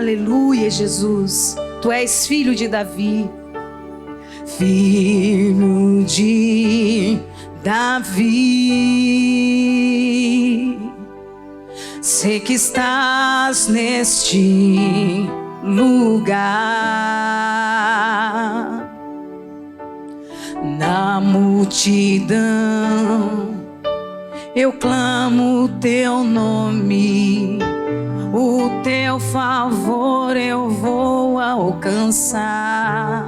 Aleluia, Jesus. Tu és filho de Davi. Filho de Davi. Sei que estás neste lugar. Na multidão eu clamo o teu nome, o teu favor eu vou alcançar.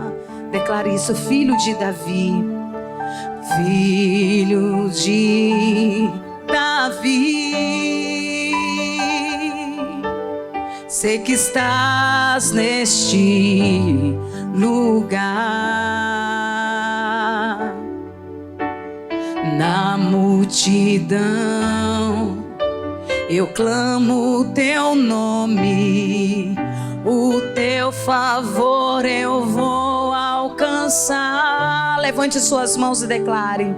Declare isso, filho de Davi. Filho de Davi. Sei que estás neste lugar. Na multidão eu clamo o teu nome, o teu favor eu vou alcançar. Levante suas mãos e declare: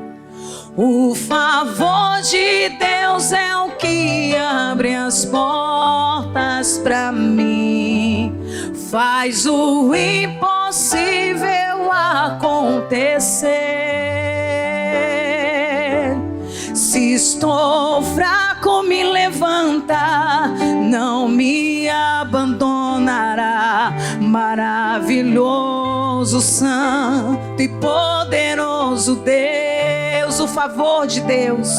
o favor de Deus é o que abre as portas pra mim, faz o impossível acontecer. Se estou fraco, me levanta, não me abandonará. Maravilhoso, santo e poderoso Deus, o favor de Deus.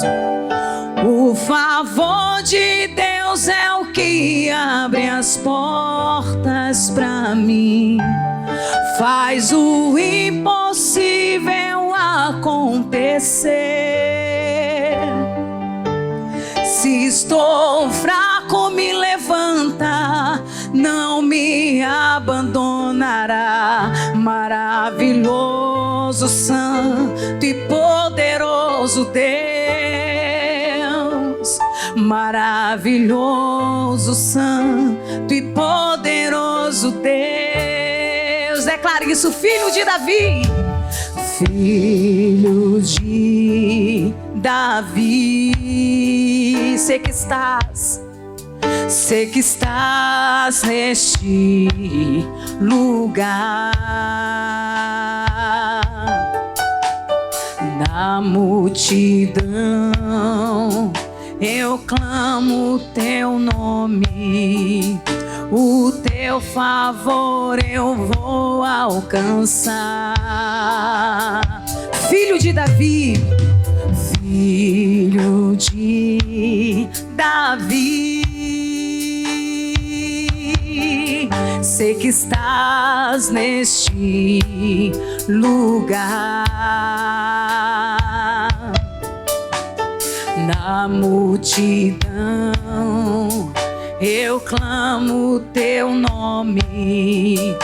O favor de Deus é o que abre as portas pra mim, faz o impossível acontecer. Se estou fraco, me levanta, não me abandonará. Maravilhoso, santo e poderoso Deus. Maravilhoso, santo e poderoso Deus. Declare isso, filho de Davi. Filho de Davi. Sei que estás neste lugar. Na multidão eu clamo o teu nome, o teu favor eu vou alcançar. Filho de Davi. Filho de Davi. Sei que estás neste lugar. Na multidão eu clamo o teu nome,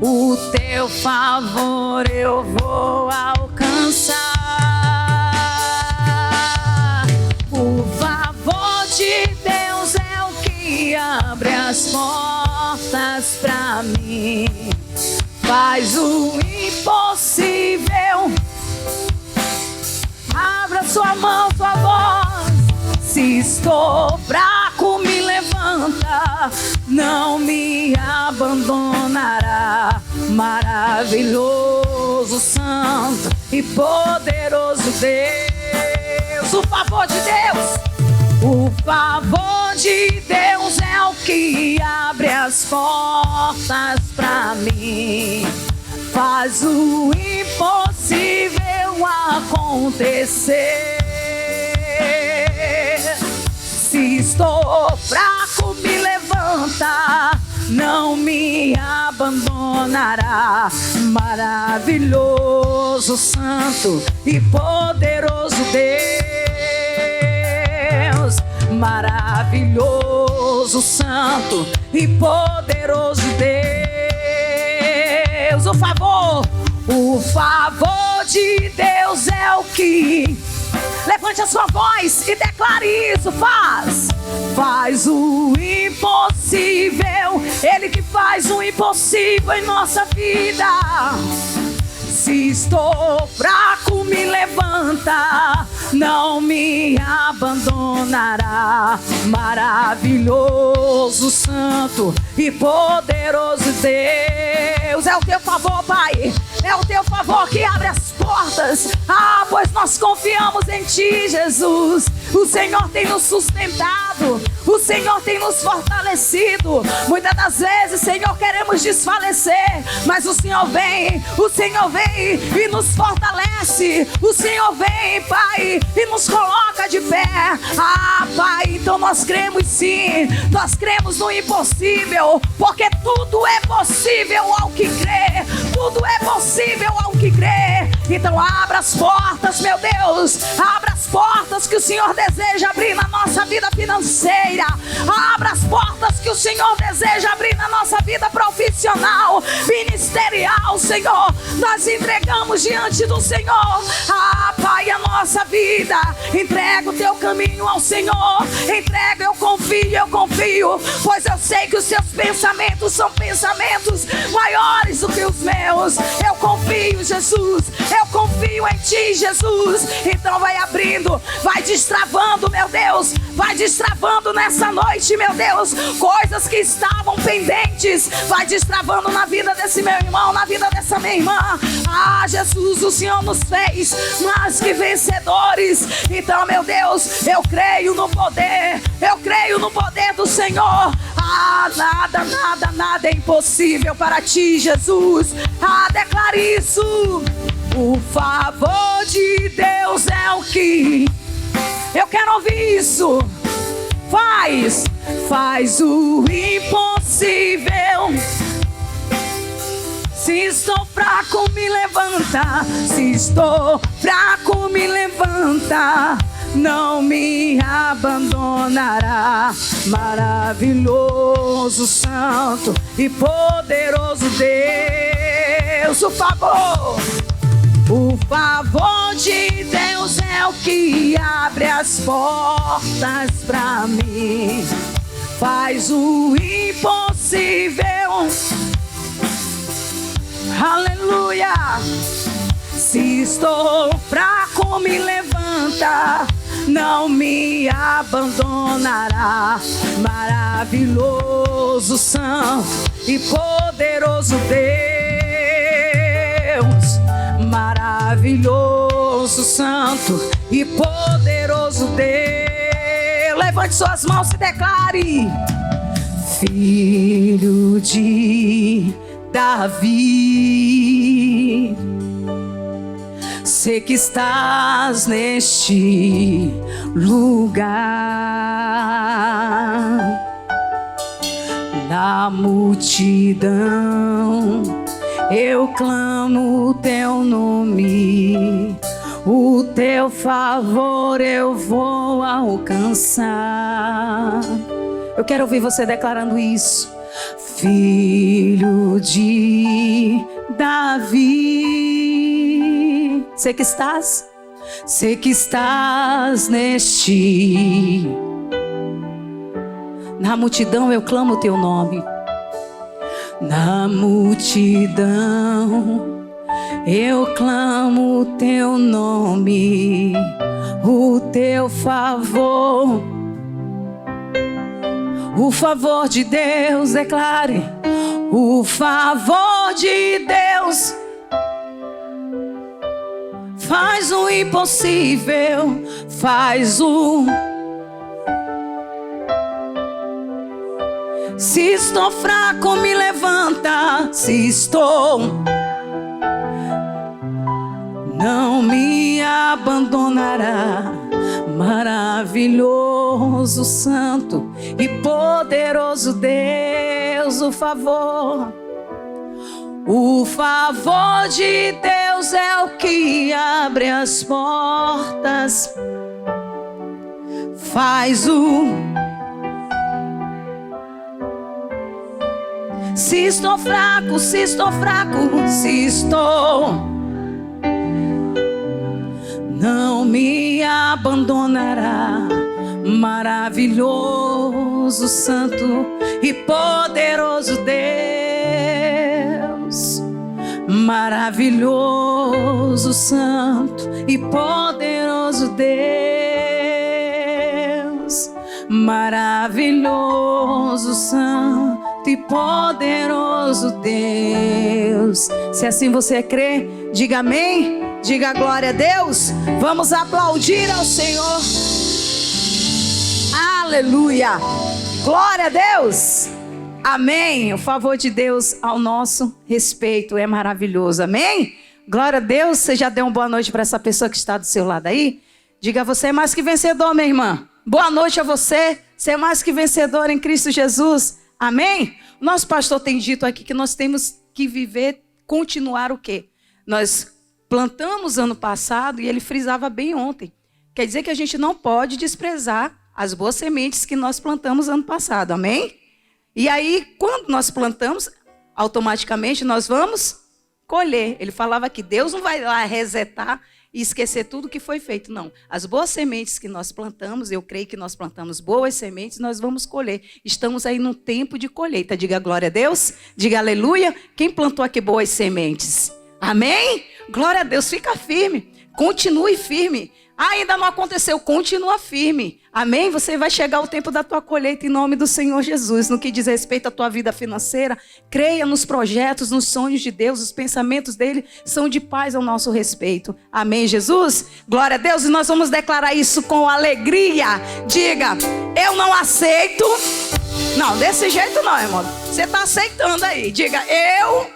o teu favor eu vou alcançar. O favor de Deus é o que abre as portas pra mim, faz o impossível. Abra sua mão, sua voz. Se estou fraco, me levanta, não me abandonará. Maravilhoso, santo e poderoso Deus. O favor de Deus. O favor de Deus é o que abre as portas pra mim, faz o impossível acontecer. Se estou fraco, me levanta, não me abandonará. Maravilhoso, santo e poderoso Deus. Maravilhoso, santo e poderoso Deus. O favor de Deus é o que... Levante a sua voz e declare isso. Faz o impossível. Ele que faz o impossível em nossa vida. Se estou fraco, me levanta, não me abandonará. Maravilhoso, santo e poderoso Deus. É o teu favor, Pai, é o teu favor que abre as portas. Ah, pois nós confiamos em Ti, Jesus. O Senhor tem nos sustentado, o Senhor tem nos fortalecido. Muitas das vezes, Senhor, queremos desfalecer, mas o Senhor vem e nos fortalece. O Senhor vem, Pai, e nos coloca de pé. Ah, Pai, então nós cremos sim, nós cremos no impossível, porque tudo é possível ao que crê, tudo é possível ao que crê. Então abra as portas, meu Deus, abra as portas que o Senhor deseja abrir na nossa vida financeira. Abra as portas que o Senhor deseja abrir na nossa vida profissional, ministerial, Senhor. Nós entregamos diante do Senhor, ah, Pai, a nossa vida. Entrega o teu caminho ao Senhor. Entrega, eu confio, pois eu sei que os seus pensamentos são pensamentos maiores do que os meus. Eu confio, Jesus, eu confio em Ti, Jesus. Então vai abrindo, vai destravando, meu Deus, vai destravando nessa noite, meu Deus, coisas que estavam pendentes. Vai destravando na vida desse meu irmão, na vida dessa minha irmã. Ah, Jesus, o Senhor nos fez mais que vencedores. Então, meu Deus, eu creio no poder do Senhor. Ah, nada é impossível para Ti, Jesus. Ah, declare isso. O favor de Deus é o que eu quero ouvir isso. Faz o impossível. Se estou fraco, me levanta. Se estou fraco, me levanta. Não me abandonará. Maravilhoso, santo e poderoso Deus. O favor de Deus é o que abre as portas pra mim. Faz o impossível. Aleluia. Se estou fraco, me levanta. Não me abandonará. Maravilhoso, santo e poderoso Deus. Maravilhoso, santo e poderoso Deus. Levante suas mãos e declare: Filho de Davi, sei que estás neste lugar. Na multidão eu clamo o teu nome, o teu favor eu vou alcançar. Eu quero ouvir você declarando isso. Filho de Davi, sei que estás neste. Na multidão eu clamo o teu nome. Na multidão eu clamo o teu nome, o teu favor. O favor de Deus, declare. O favor de Deus faz o impossível, faz o... Se estou fraco, me levanta. Se estou, não me abandonará. Maravilhoso, santo e poderoso Deus. O favor de Deus é o que abre as portas. Faz o... Se estou fraco, não me abandonará. Maravilhoso, santo e poderoso Deus. Maravilhoso, santo e poderoso Deus. Maravilhoso, santo e poderoso Deus. Se assim você crê, diga amém, diga glória a Deus. Vamos aplaudir ao Senhor. Aleluia, glória a Deus. Amém. O favor de Deus ao nosso respeito é maravilhoso. Amém? Glória a Deus. Você já deu uma boa noite para essa pessoa que está do seu lado aí? Diga, você é mais que vencedor, minha irmã. Boa noite a você. Você é mais que vencedor em Cristo Jesus. Amém? O nosso pastor tem dito aqui que nós temos que viver, continuar o quê? Nós plantamos ano passado e ele frisava bem ontem. Quer dizer que a gente não pode desprezar as boas sementes que nós plantamos ano passado. Amém? E aí, quando nós plantamos, automaticamente nós vamos colher. Ele falava que Deus não vai lá resetar e esquecer tudo que foi feito, não. As boas sementes que nós plantamos, eu creio que nós plantamos boas sementes, nós vamos colher. Estamos aí num tempo de colheita. Diga glória a Deus, diga aleluia. Quem plantou aqui boas sementes? Amém? Glória a Deus, fica firme, continue firme. Ainda não aconteceu, continua firme. Amém? Você vai chegar o tempo da tua colheita em nome do Senhor Jesus. No que diz respeito à tua vida financeira, creia nos projetos, nos sonhos de Deus. Os pensamentos dele são de paz ao nosso respeito. Amém, Jesus? Glória a Deus. E nós vamos declarar isso com alegria. Diga, eu não aceito. Não, desse jeito não, irmão. Você está aceitando aí. Diga, eu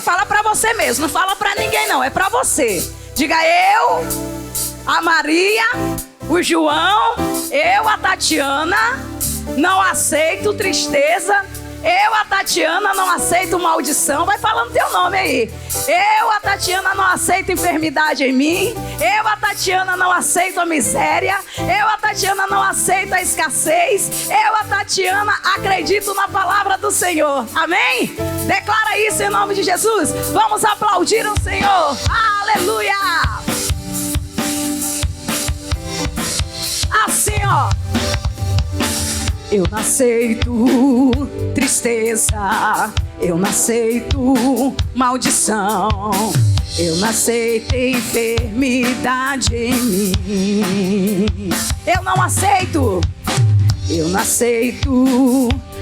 fala para você mesmo. Não fala para ninguém não, é para você. Diga, a Maria, o João, a Tatiana, não aceito tristeza. A Tatiana, não aceito maldição. Vai falando teu nome aí. A Tatiana, não aceito enfermidade em mim. A Tatiana, não aceito a miséria. A Tatiana, não aceito a escassez. A Tatiana, acredito na palavra do Senhor. Amém? Declara isso em nome de Jesus. Vamos aplaudir o Senhor. Aleluia! Assim, ó. Eu não aceito tristeza, eu não aceito maldição, eu não aceito enfermidade em mim. Eu não aceito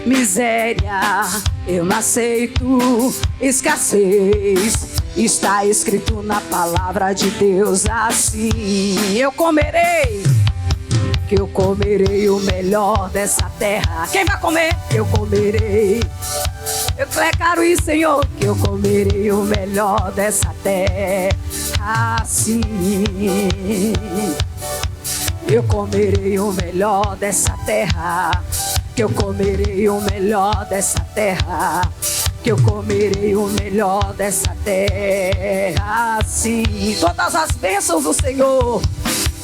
miséria, eu não aceito escassez. Está escrito na palavra de Deus assim: eu comerei o melhor dessa terra. Quem vai comer? Eu comerei. Eu declaro isso, Senhor, que eu comerei o melhor dessa terra. Assim, eu comerei o melhor dessa terra. Que eu comerei o melhor dessa terra. Que eu comerei o melhor dessa terra. Assim, todas as bênçãos do Senhor,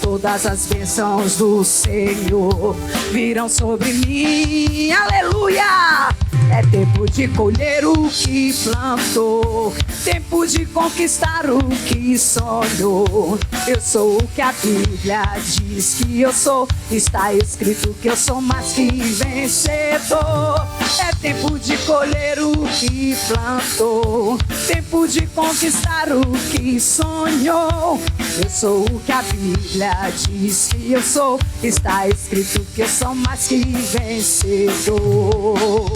todas as bênçãos do Senhor virão sobre mim. Aleluia! É tempo de colher o que plantou, tempo de conquistar o que sonhou. Eu sou o que a Bíblia diz que eu sou. Está escrito que eu sou mais que vencedor. É tempo de colher o que plantou, tempo de conquistar o que sonhou. Eu sou o que a Bíblia diz que eu sou. Está escrito que eu sou mais que vencedor.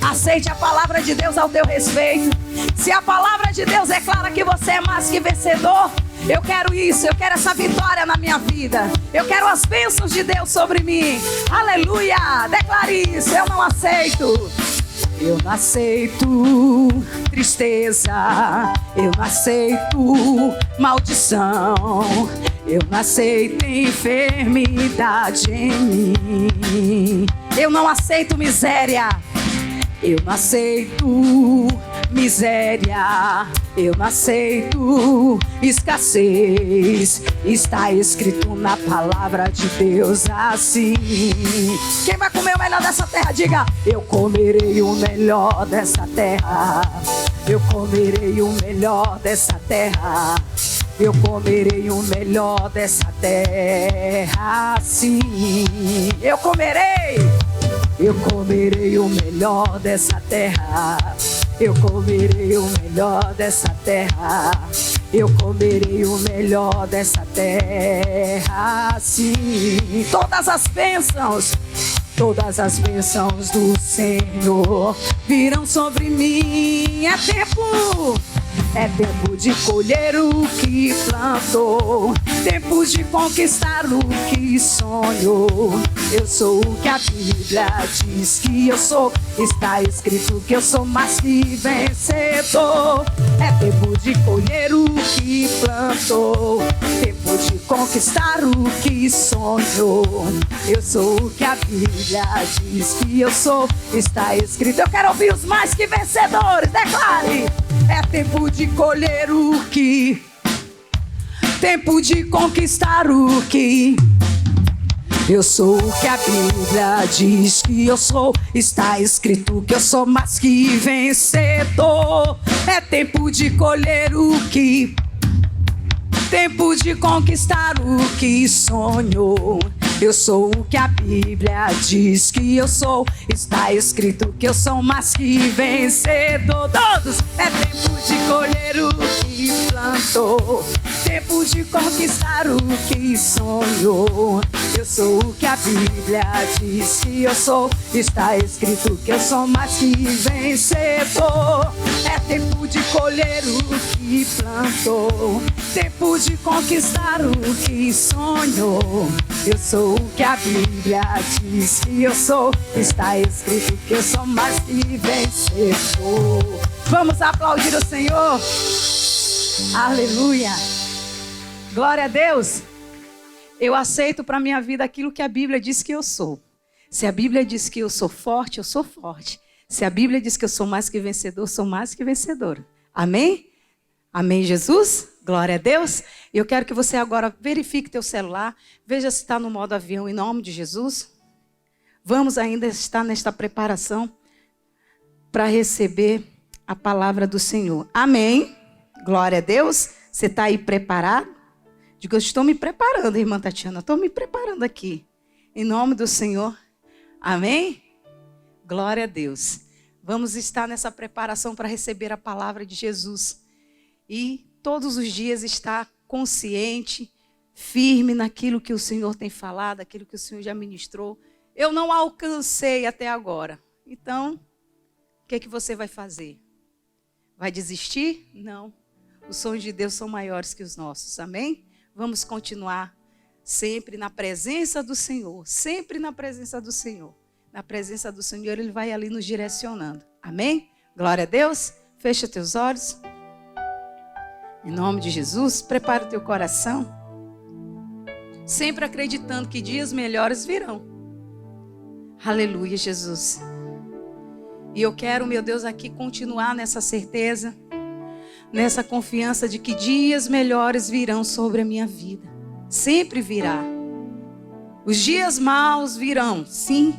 Aceite a palavra de Deus ao teu respeito. Se a palavra de Deus declara que você é mais que vencedor, eu quero isso, eu quero essa vitória na minha vida. Eu quero as bênçãos de Deus sobre mim. Aleluia! Declare isso, eu não aceito. Eu não aceito tristeza, eu não aceito maldição, eu não aceito enfermidade em mim. Eu não aceito miséria, eu não aceito miséria, eu não aceito escassez. Está escrito na palavra de Deus assim: quem vai comer o melhor dessa terra? Diga, eu comerei o melhor dessa terra. Eu comerei o melhor dessa terra. Eu comerei o melhor dessa terra. Sim, eu comerei o melhor dessa terra. Eu comerei o melhor dessa terra. Eu comerei o melhor dessa terra. Sim, todas as bênçãos do Senhor virão sobre mim. É tempo de colher o que plantou, tempo de conquistar o que sonhou. Eu sou o que a Bíblia diz que eu sou. Está escrito que eu sou mais que vencedor. É tempo de colher o que plantou, tempo de conquistar o que sonhou. Eu sou o que a Bíblia diz que eu sou. Está escrito. Eu quero ouvir os mais que vencedores. Declare. É tempo de colher o que, tempo de conquistar o que. Eu sou o que a Bíblia diz que eu sou. Está escrito que eu sou mais que vencedor. É tempo de colher o que, tempo de conquistar o que sonhou. Eu sou o que a Bíblia diz que eu sou. Está escrito que eu sou mais que vencedor. Todos. É tempo de colher o que plantou, tempo de conquistar o que sonhou. Eu sou o que a Bíblia diz que eu sou. Está escrito que eu sou mais que vencedor. É tempo de colher o que plantou, tempo de conquistar o que sonhou. Eu sou o que a Bíblia diz que eu sou. Está escrito que eu sou mais que vencedor. Vamos aplaudir o Senhor. Aleluia. Glória a Deus. Eu aceito para minha vida aquilo que a Bíblia diz que eu sou. Se a Bíblia diz que eu sou forte, eu sou forte. Se a Bíblia diz que eu sou mais que vencedor, eu sou mais que vencedora. Amém? Amém, Jesus? Glória a Deus. E eu quero que você agora verifique teu celular. Veja se está no modo avião, em nome de Jesus. Vamos ainda estar nesta preparação para receber a palavra do Senhor. Amém. Glória a Deus. Você está aí preparado? Digo, eu estou me preparando, irmã Tatiana. Estou me preparando aqui. Em nome do Senhor. Amém? Glória a Deus. Vamos estar nessa preparação para receber a palavra de Jesus. E todos os dias estar consciente, firme naquilo que o Senhor tem falado, aquilo que o Senhor já ministrou. Eu não alcancei até agora. Então, o que você vai fazer? Vai desistir? Não. Os sonhos de Deus são maiores que os nossos. Amém? Vamos continuar sempre na presença do Senhor. Sempre na presença do Senhor. Na presença do Senhor, Ele vai ali nos direcionando. Amém? Glória a Deus. Fecha teus olhos. Em nome de Jesus, prepara o teu coração. Sempre acreditando que dias melhores virão. Aleluia, Jesus. E eu quero, meu Deus, aqui continuar nessa certeza, nessa confiança de que dias melhores virão sobre a minha vida. Sempre virá. Os dias maus virão, sim.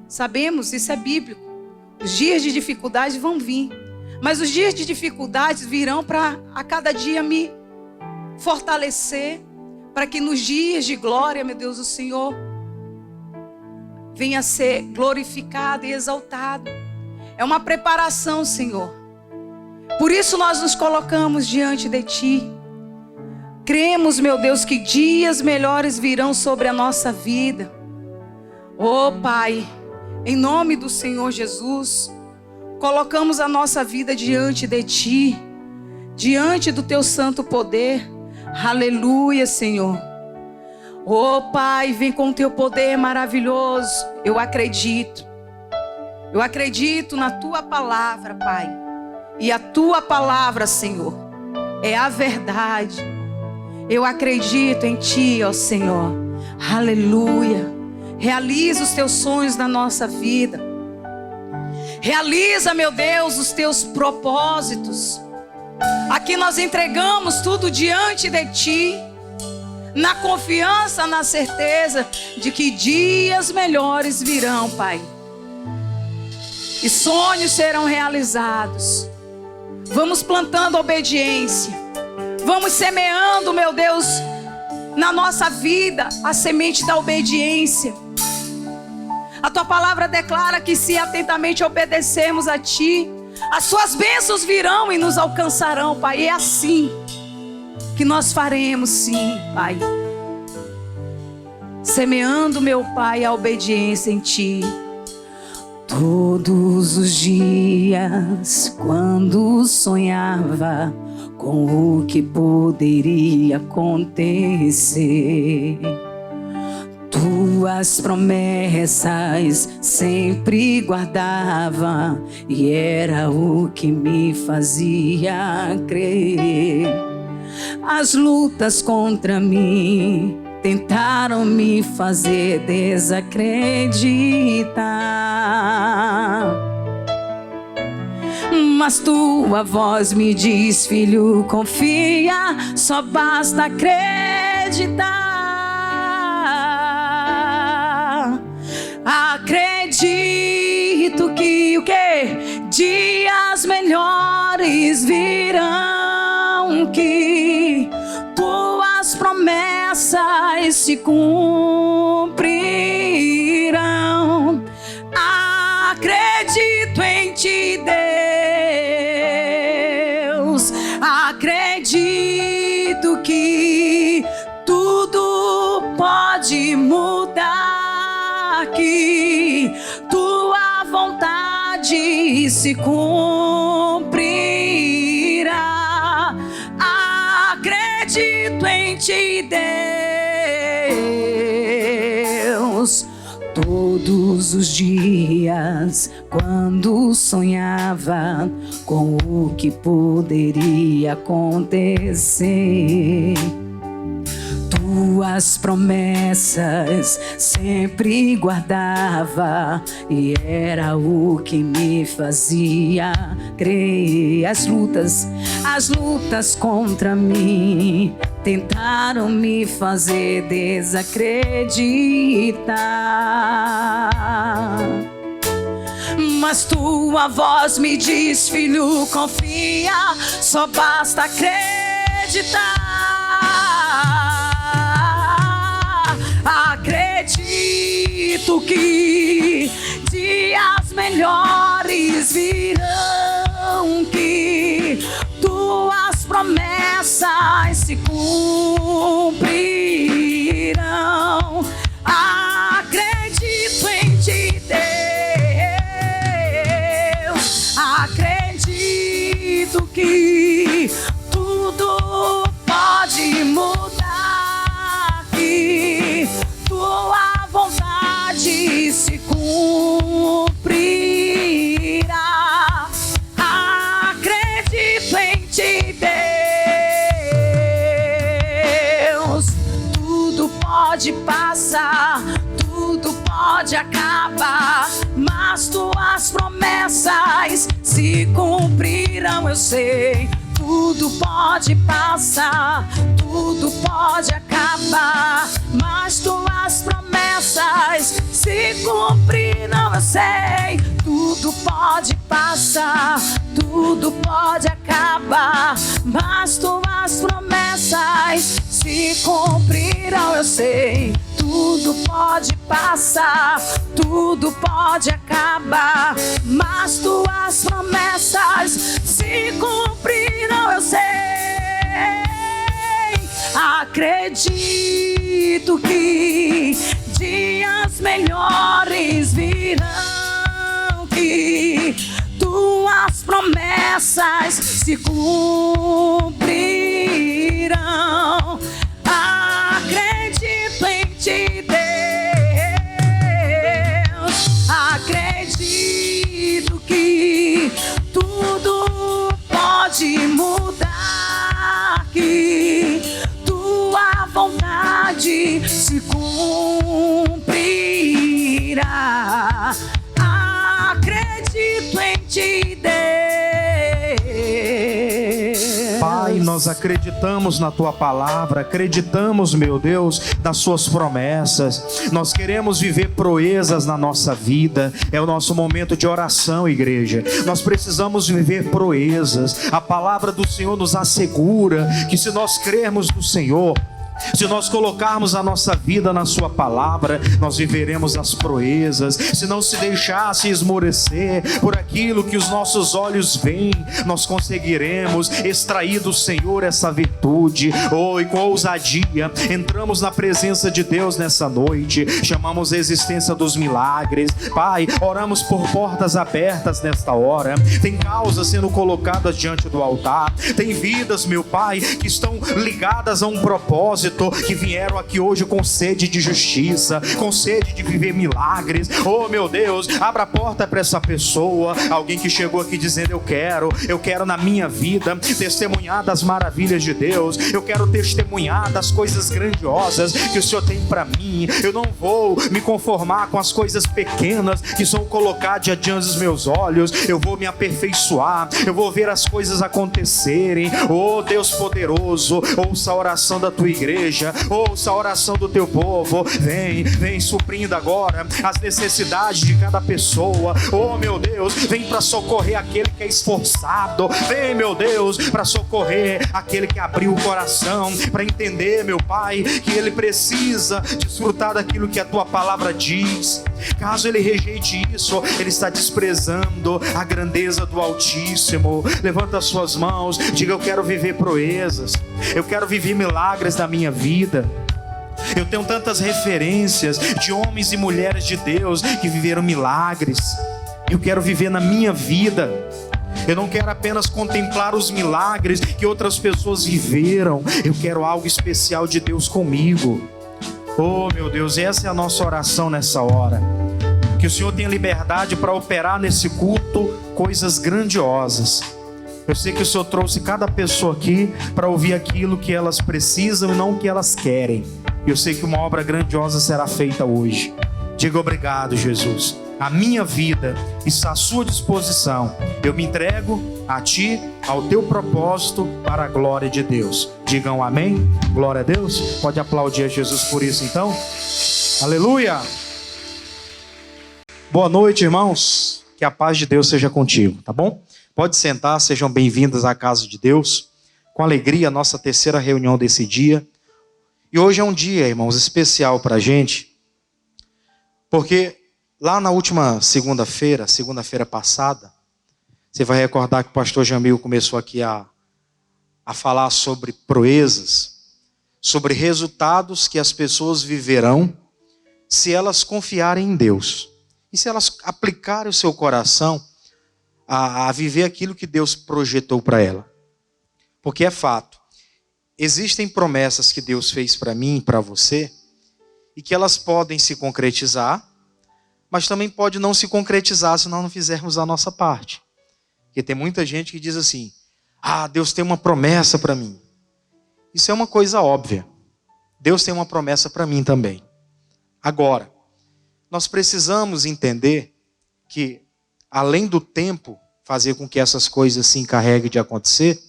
Sabemos, isso é bíblico. Os dias de dificuldade vão vir. Mas os dias de dificuldades virão para a cada dia me fortalecer. Para que nos dias de glória, meu Deus, o Senhor venha a ser glorificado e exaltado. É uma preparação, Senhor. Por isso nós nos colocamos diante de Ti. Cremos, meu Deus, que dias melhores virão sobre a nossa vida. Oh, Pai, em nome do Senhor Jesus, colocamos a nossa vida diante de Ti, diante do Teu santo poder. Aleluia, Senhor. Oh, Pai, vem com o Teu poder maravilhoso. Eu acredito na Tua palavra, Pai. E a Tua palavra, Senhor, é a verdade. Eu acredito em Ti, ó Senhor. Aleluia. Realiza os Teus sonhos na nossa vida. Realiza, meu Deus, os Teus propósitos. Aqui nós entregamos tudo diante de Ti, na confiança, na certeza de que dias melhores virão, Pai. E sonhos serão realizados. Vamos plantando obediência. Vamos semeando, meu Deus, na nossa vida a semente da obediência. A Tua palavra declara que se atentamente obedecermos a Ti, As suas bênçãos virão e nos alcançarão, Pai. E é assim que nós faremos, sim, Pai. Semeando, meu Pai, a obediência em Ti. Todos os dias, quando sonhava com o que poderia acontecer, Tuas promessas sempre guardava, e era o que me fazia crer. As lutas contra mim tentaram me fazer desacreditar, mas Tua voz me diz: filho, confia, só basta acreditar. Acredito que o quê? Dias melhores virão, que Tuas promessas se cumprirão. Acredito em Ti, Deus. Acredito que tudo pode mudar, que Tua vontade se cumprirá. Acredito em Ti, Deus. Todos os dias, quando sonhava com o que poderia acontecer, Tuas promessas sempre guardava, e era o que me fazia crer. As lutas contra mim tentaram me fazer desacreditar, mas Tua voz me diz: filho, confia, só basta acreditar. Acredito que dias melhores virão, que Tuas promessas se cumprirão. Acredito em Ti, Deus. Acredito que tudo pode mudar, que Tua vontade se cumprirá. Acredito em Ti, Deus. Tudo pode passar, tudo pode acabar, mas Tuas promessas se cumprirão, eu sei. Tudo pode passar, tudo pode acabar, mas Tuas promessas se cumprirão, eu sei. Tudo pode passar, tudo pode acabar, mas Tuas promessas se cumprirão, eu sei. Tudo pode passar, tudo pode acabar, mas Tuas promessas se cumprirão, eu sei. Acredito que dias melhores virão, que Tuas promessas se cumprirão. Acredito em Ti, Deus. Acredito que tudo pode mudar, que Tua vontade se cumprirá. Acredito em Ti, Deus. Pai, nós acreditamos na Tua palavra, acreditamos, meu Deus, nas Suas promessas. Nós queremos viver proezas na nossa vida. É o nosso momento de oração, igreja. Nós precisamos viver proezas. A palavra do Senhor nos assegura que, se nós crermos no Senhor, Se nós colocarmos a nossa vida na sua palavra, nós viveremos as proezas. Se não se deixasse esmorecer por aquilo que os nossos olhos veem, nós conseguiremos extrair do Senhor essa virtude. E com ousadia entramos na presença de Deus nessa noite, chamamos a existência dos milagres. Pai, oramos por portas abertas nesta hora. Tem causas sendo colocadas diante do altar, tem vidas, meu Pai, que estão ligadas a um propósito, que vieram aqui hoje com sede de justiça, com sede de viver milagres. Oh meu Deus, abra a porta para essa pessoa, alguém que chegou aqui dizendo: eu quero na minha vida testemunhar das maravilhas de Deus, eu quero testemunhar das coisas grandiosas que o Senhor tem para mim. Eu não vou me conformar com as coisas pequenas que são colocadas diante dos meus olhos, eu vou me aperfeiçoar, eu vou ver as coisas acontecerem. Oh Deus poderoso, ouça a oração da tua igreja, ouça a oração do teu povo. Vem suprindo agora as necessidades de cada pessoa. Oh meu Deus, vem para socorrer aquele que é esforçado. Vem, meu Deus, para socorrer aquele que abriu o coração para entender, meu Pai, que ele precisa desfrutar daquilo que a tua palavra diz. Caso ele rejeite isso, ele está desprezando a grandeza do Altíssimo. Levanta as suas mãos, diga: eu quero viver proezas, eu quero viver milagres na minha vida. Eu tenho tantas referências de homens e mulheres de Deus que viveram milagres. Eu quero viver na minha vida. Eu não quero apenas contemplar os milagres que outras pessoas viveram. Eu quero algo especial de Deus comigo. Oh meu Deus, essa é a nossa oração nessa hora. Que o Senhor tenha liberdade para operar nesse culto coisas grandiosas. Eu sei que o Senhor trouxe cada pessoa aqui para ouvir aquilo que elas precisam e não o que elas querem. Eu sei que uma obra grandiosa será feita hoje. Diga: obrigado, Jesus. A minha vida está à sua disposição. Eu me entrego a Ti, ao Teu propósito, para a glória de Deus. Digam amém. Glória a Deus. Pode aplaudir a Jesus por isso então. Aleluia. Boa noite, irmãos. Que a paz de Deus seja contigo, tá bom? Pode sentar, sejam bem-vindos à casa de Deus. Com alegria, a nossa terceira reunião desse dia. E hoje é um dia, irmãos, especial para a gente, porque lá na última segunda-feira passada, você vai recordar que o pastor Jamil começou aqui a falar sobre proezas, sobre resultados que as pessoas viverão se elas confiarem em Deus. E se elas aplicarem o seu coração a viver aquilo que Deus projetou para ela. Porque é fato, existem promessas que Deus fez para mim e para você, e que elas podem se concretizar, mas também pode não se concretizar se nós não fizermos a nossa parte. Porque tem muita gente que diz assim: Deus tem uma promessa para mim. Isso é uma coisa óbvia. Deus tem uma promessa para mim também. Agora, nós precisamos entender que, além do tempo fazer com que essas coisas se encarreguem de acontecer,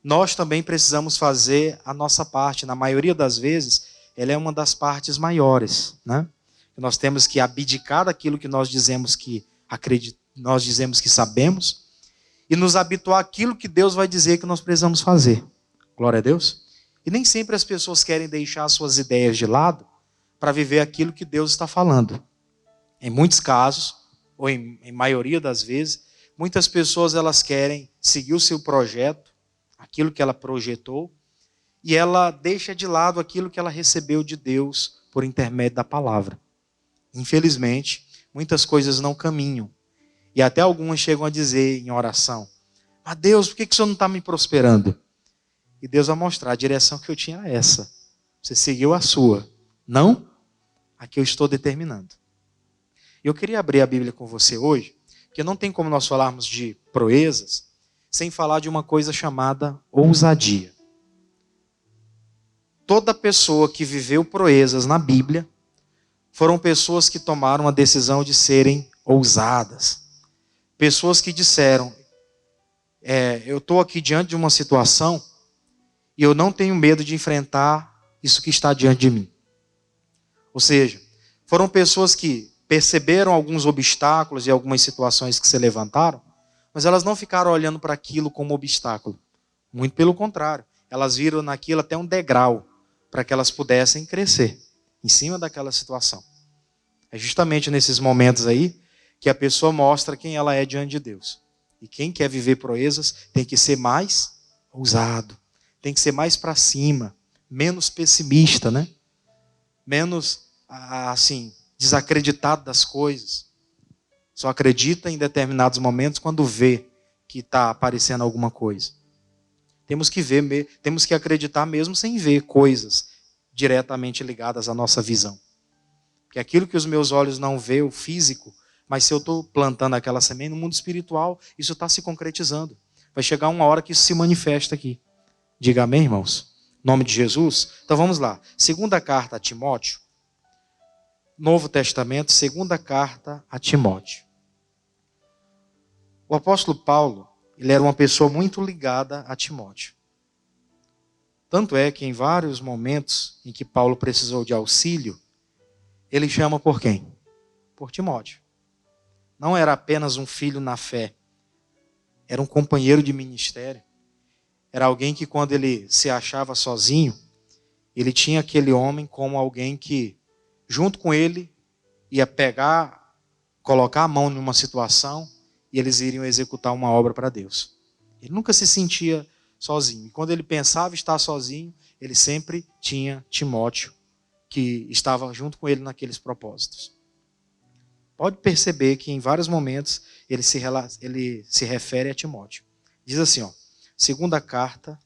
nós também precisamos fazer a nossa parte. Na maioria das vezes, ela é uma das partes maiores, né? Nós temos que abdicar daquilo que nós dizemos que nós dizemos que sabemos e nos habituar àquilo que Deus vai dizer que nós precisamos fazer. Glória a Deus. E nem sempre as pessoas querem deixar suas ideias de lado para viver aquilo que Deus está falando. Em muitos casos, ou em maioria das vezes, muitas pessoas elas querem seguir o seu projeto, aquilo que ela projetou, e ela deixa de lado aquilo que ela recebeu de Deus por intermédio da palavra. Infelizmente, muitas coisas não caminham. E até algumas chegam a dizer em oração: mas Deus, por que o Senhor não está me prosperando? E Deus vai mostrar: a direção que eu tinha era essa. Você seguiu a sua. Não a que eu estou determinando. Eu queria abrir a Bíblia com você hoje, porque não tem como nós falarmos de proezas sem falar de uma coisa chamada ousadia. Toda pessoa que viveu proezas na Bíblia foram pessoas que tomaram a decisão de serem ousadas. Pessoas que disseram: eu estou aqui diante de uma situação e eu não tenho medo de enfrentar isso que está diante de mim. Ou seja, foram pessoas que perceberam alguns obstáculos e algumas situações que se levantaram, mas elas não ficaram olhando para aquilo como obstáculo. Muito pelo contrário, elas viram naquilo até um degrau para que elas pudessem crescer em cima daquela situação. É justamente nesses momentos aí que a pessoa mostra quem ela é diante de Deus. E quem quer viver proezas tem que ser mais ousado, tem que ser mais para cima, menos pessimista, né? Menos, assim, desacreditado das coisas. Só acredita em determinados momentos quando vê que está aparecendo alguma coisa. Temos que ver, temos que acreditar mesmo sem ver coisas diretamente ligadas à nossa visão. Porque aquilo que os meus olhos não veem, o físico, mas se eu estou plantando aquela semente no mundo espiritual, isso está se concretizando. Vai chegar uma hora que isso se manifesta aqui. Diga amém, irmãos? Em nome de Jesus? Então vamos lá. Segunda carta a Timóteo. Novo Testamento, segunda carta a Timóteo. O apóstolo Paulo, ele era uma pessoa muito ligada a Timóteo. Tanto é que em vários momentos em que Paulo precisou de auxílio, ele chama por quem? Por Timóteo. Não era apenas um filho na fé, era um companheiro de ministério. Era alguém que quando ele se achava sozinho, ele tinha aquele homem como alguém que, junto com ele, ia pegar, colocar a mão numa situação e eles iriam executar uma obra para Deus. Ele nunca se sentia sozinho. E quando ele pensava estar sozinho, ele sempre tinha Timóteo, que estava junto com ele naqueles propósitos. Pode perceber que em vários momentos ele se refere a Timóteo. Diz assim, segunda carta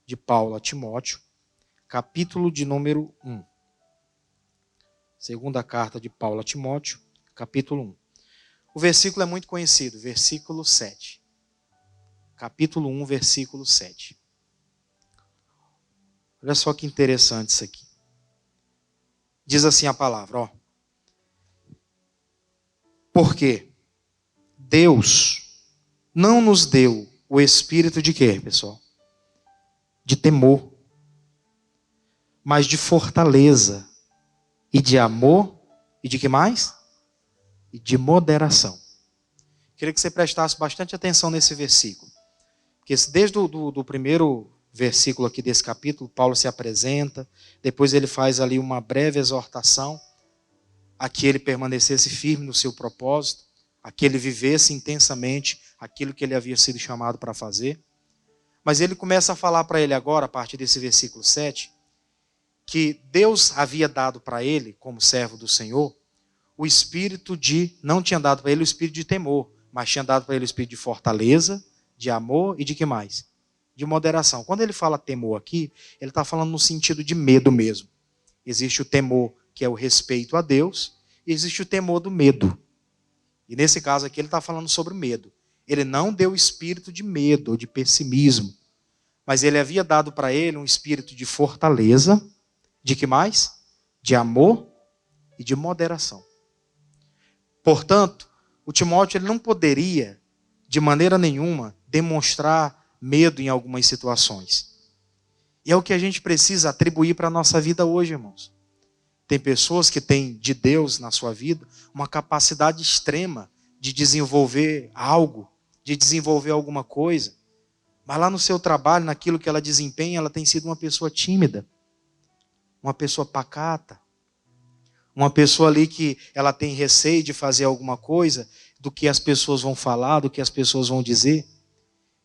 de Paulo a Timóteo, capítulo de número 1. Segunda carta de Paulo a Timóteo, capítulo 1. O versículo é muito conhecido, versículo 7. Capítulo 1, versículo 7. Olha só que interessante isso aqui. Diz assim a palavra, Porque Deus não nos deu o espírito de quê, pessoal? De temor, mas de fortaleza e de amor e de que mais? E de moderação. Queria que você prestasse bastante atenção nesse versículo. Porque desde o primeiro versículo aqui desse capítulo, Paulo se apresenta, depois ele faz ali uma breve exortação a que ele permanecesse firme no seu propósito, a que ele vivesse intensamente aquilo que ele havia sido chamado para fazer. Mas ele começa a falar para ele agora, a partir desse versículo 7, que Deus havia dado para ele, como servo do Senhor, o espírito não tinha dado para ele o espírito de temor, mas tinha dado para ele o espírito de fortaleza, de amor e de que mais? De moderação. Quando ele fala temor aqui, ele está falando no sentido de medo mesmo. Existe o temor, que é o respeito a Deus, e existe o temor do medo. E nesse caso aqui ele está falando sobre medo. Ele não deu espírito de medo ou de pessimismo, mas ele havia dado para ele um espírito de fortaleza, de que mais? De amor e de moderação. Portanto, o Timóteo ele não poderia, de maneira nenhuma, demonstrar medo em algumas situações. E é o que a gente precisa atribuir para a nossa vida hoje, irmãos. Tem pessoas que têm de Deus na sua vida uma capacidade extrema de desenvolver algo, de desenvolver alguma coisa. Mas lá no seu trabalho, naquilo que ela desempenha, ela tem sido uma pessoa tímida, uma pessoa pacata, uma pessoa ali que ela tem receio de fazer alguma coisa, do que as pessoas vão falar, do que as pessoas vão dizer.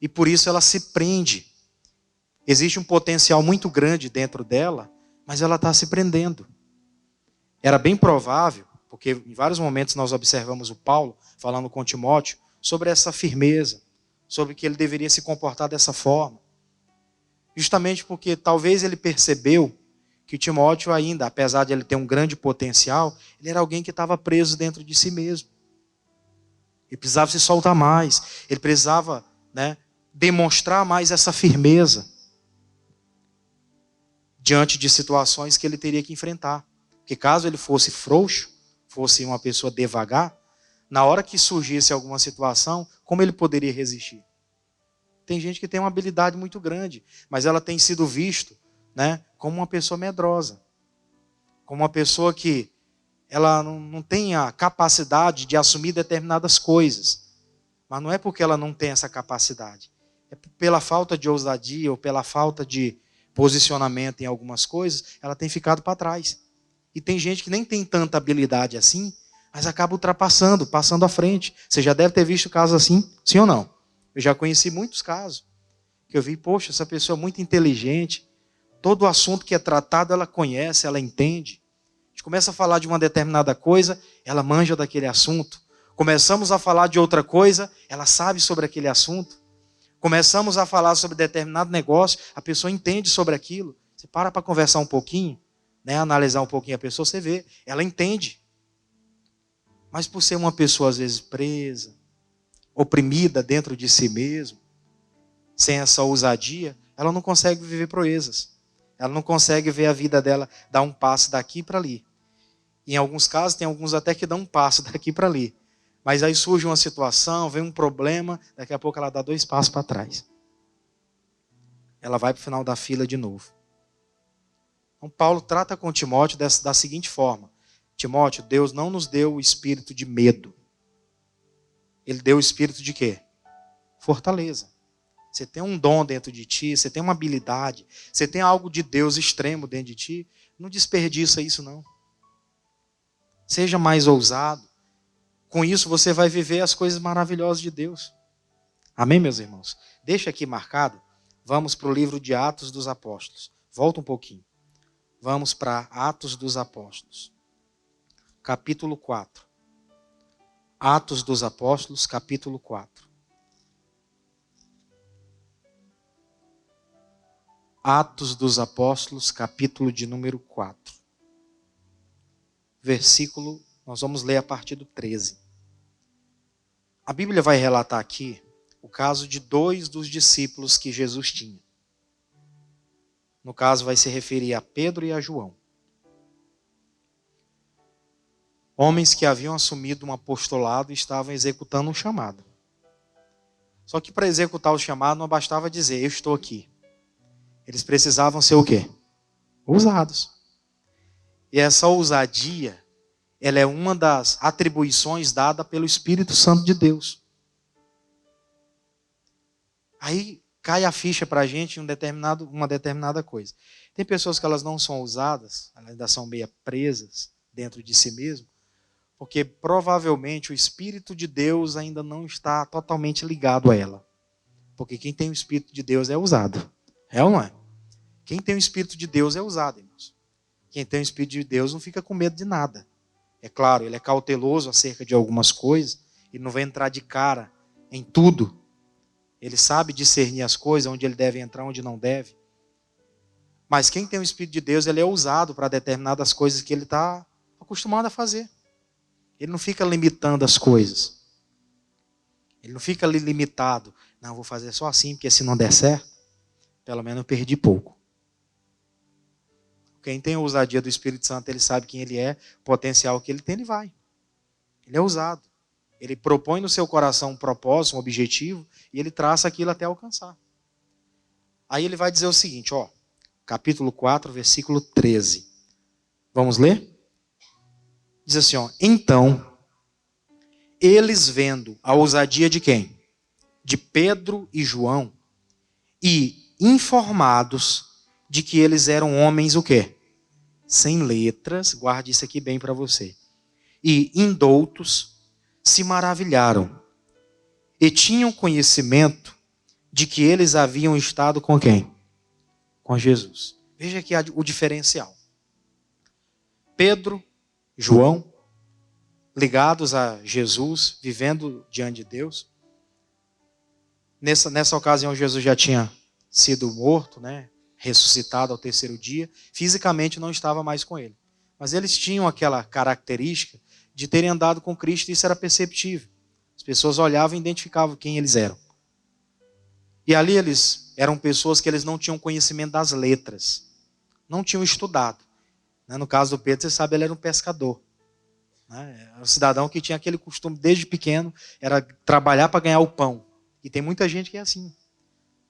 E por isso ela se prende. Existe um potencial muito grande dentro dela, mas ela está se prendendo. Era bem provável, porque em vários momentos nós observamos o Paulo falando com Timóteo sobre essa firmeza, sobre que ele deveria se comportar dessa forma. Justamente porque talvez ele percebeu que Timóteo ainda, apesar de ele ter um grande potencial, ele era alguém que estava preso dentro de si mesmo. Ele precisava se soltar mais, ele precisava, demonstrar mais essa firmeza diante de situações que ele teria que enfrentar. Porque caso ele fosse frouxo, fosse uma pessoa devagar, na hora que surgisse alguma situação, como ele poderia resistir? Tem gente que tem uma habilidade muito grande, mas ela tem sido visto, como uma pessoa medrosa, como uma pessoa que ela não tem a capacidade de assumir determinadas coisas. Mas não é porque ela não tem essa capacidade, é pela falta de ousadia ou pela falta de posicionamento em algumas coisas, ela tem ficado para trás. E tem gente que nem tem tanta habilidade assim, mas acaba ultrapassando, passando à frente. Você já deve ter visto casos assim, sim ou não? Eu já conheci muitos casos, que eu vi, poxa, essa pessoa é muito inteligente, todo o assunto que é tratado ela conhece, ela entende. A gente começa a falar de uma determinada coisa, ela manja daquele assunto. Começamos a falar de outra coisa, ela sabe sobre aquele assunto. Começamos a falar sobre determinado negócio, a pessoa entende sobre aquilo. Você para conversar um pouquinho, né, analisar um pouquinho a pessoa, você vê, ela entende. Mas por ser uma pessoa às vezes presa, oprimida dentro de si mesma, sem essa ousadia, ela não consegue viver proezas. Ela não consegue ver a vida dela dar um passo daqui para ali. Em alguns casos, tem alguns até que dão um passo daqui para ali. Mas aí surge uma situação, vem um problema, daqui a pouco ela dá 2 passos para trás. Ela vai para o final da fila de novo. Então Paulo trata com Timóteo da seguinte forma. Timóteo, Deus não nos deu o espírito de medo. Ele deu o espírito de quê? Fortaleza. Você tem um dom dentro de ti, você tem uma habilidade, você tem algo de Deus extremo dentro de ti, não desperdiça isso não. Seja mais ousado. Com isso você vai viver as coisas maravilhosas de Deus. Amém, meus irmãos? Deixa aqui marcado. Vamos para o livro de Atos dos Apóstolos. Volta um pouquinho. Vamos para Atos dos Apóstolos. Capítulo 4. Atos dos Apóstolos, capítulo 4. Atos dos Apóstolos, capítulo de número 4. Versículo, nós vamos ler a partir do 13. A Bíblia vai relatar aqui o caso de 2 dos discípulos que Jesus tinha. No caso, vai se referir a Pedro e a João. Homens que haviam assumido um apostolado e estavam executando um chamado. Só que para executar o chamado não bastava dizer, eu estou aqui. Eles precisavam ser o quê? Ousados. E essa ousadia, ela é uma das atribuições dada pelo Espírito Santo de Deus. Aí cai a ficha para a gente em uma determinada coisa. Tem pessoas que elas não são ousadas, elas ainda são meio presas dentro de si mesmo, porque provavelmente o Espírito de Deus ainda não está totalmente ligado a ela. Porque quem tem o Espírito de Deus é ousado. É ou não é? Quem tem o Espírito de Deus é ousado, irmãos. Quem tem o Espírito de Deus não fica com medo de nada. É claro, ele é cauteloso acerca de algumas coisas, ele não vai entrar de cara em tudo. Ele sabe discernir as coisas, onde ele deve entrar, onde não deve. Mas quem tem o Espírito de Deus, ele é ousado para determinadas coisas que ele está acostumado a fazer. Ele não fica limitando as coisas. Ele não fica ali limitado. Não, vou fazer só assim, porque se não der certo, pelo menos eu perdi pouco. Quem tem a ousadia do Espírito Santo, ele sabe quem ele é, o potencial que ele tem, ele vai. Ele é ousado. Ele propõe no seu coração um propósito, um objetivo, e ele traça aquilo até alcançar. Aí ele vai dizer o seguinte, capítulo 4, versículo 13. Vamos ler? Diz assim, então, eles vendo a ousadia de quem? De Pedro e João, e informados de que eles eram homens o quê? Sem letras, guarde isso aqui bem para você. E indoutos, se maravilharam e tinham conhecimento de que eles haviam estado com quem? Com Jesus. Veja aqui o diferencial. Pedro, João, ligados a Jesus, vivendo diante de Deus. Nessa ocasião, Jesus já tinha sido morto, ressuscitado ao 3º dia. Fisicamente não estava mais com ele. Mas eles tinham aquela característica de terem andado com Cristo, e isso era perceptível. As pessoas olhavam e identificavam quem eles eram. E ali eles eram pessoas que eles não tinham conhecimento das letras. Não tinham estudado. No caso do Pedro, você sabe, ele era um pescador. Era um cidadão que tinha aquele costume desde pequeno, era trabalhar para ganhar o pão. E tem muita gente que é assim.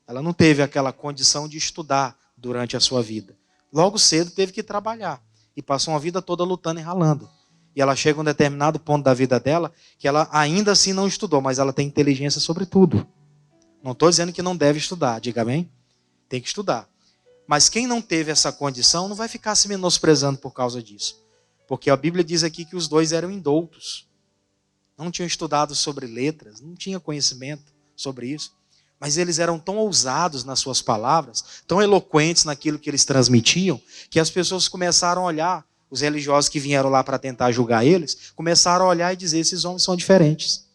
Ela não teve aquela condição de estudar durante a sua vida. Logo cedo teve que trabalhar. E passou uma vida toda lutando e ralando. E ela chega a um determinado ponto da vida dela que ela ainda assim não estudou, mas ela tem inteligência sobre tudo. Não estou dizendo que não deve estudar, diga amém? Tem que estudar. Mas quem não teve essa condição não vai ficar se menosprezando por causa disso. Porque a Bíblia diz aqui que os dois eram indoutos. Não tinham estudado sobre letras, não tinham conhecimento sobre isso. Mas eles eram tão ousados nas suas palavras, tão eloquentes naquilo que eles transmitiam, que as pessoas começaram a olhar, os religiosos que vieram lá para tentar julgar eles, começaram a olhar e dizer, esses homens são diferentes.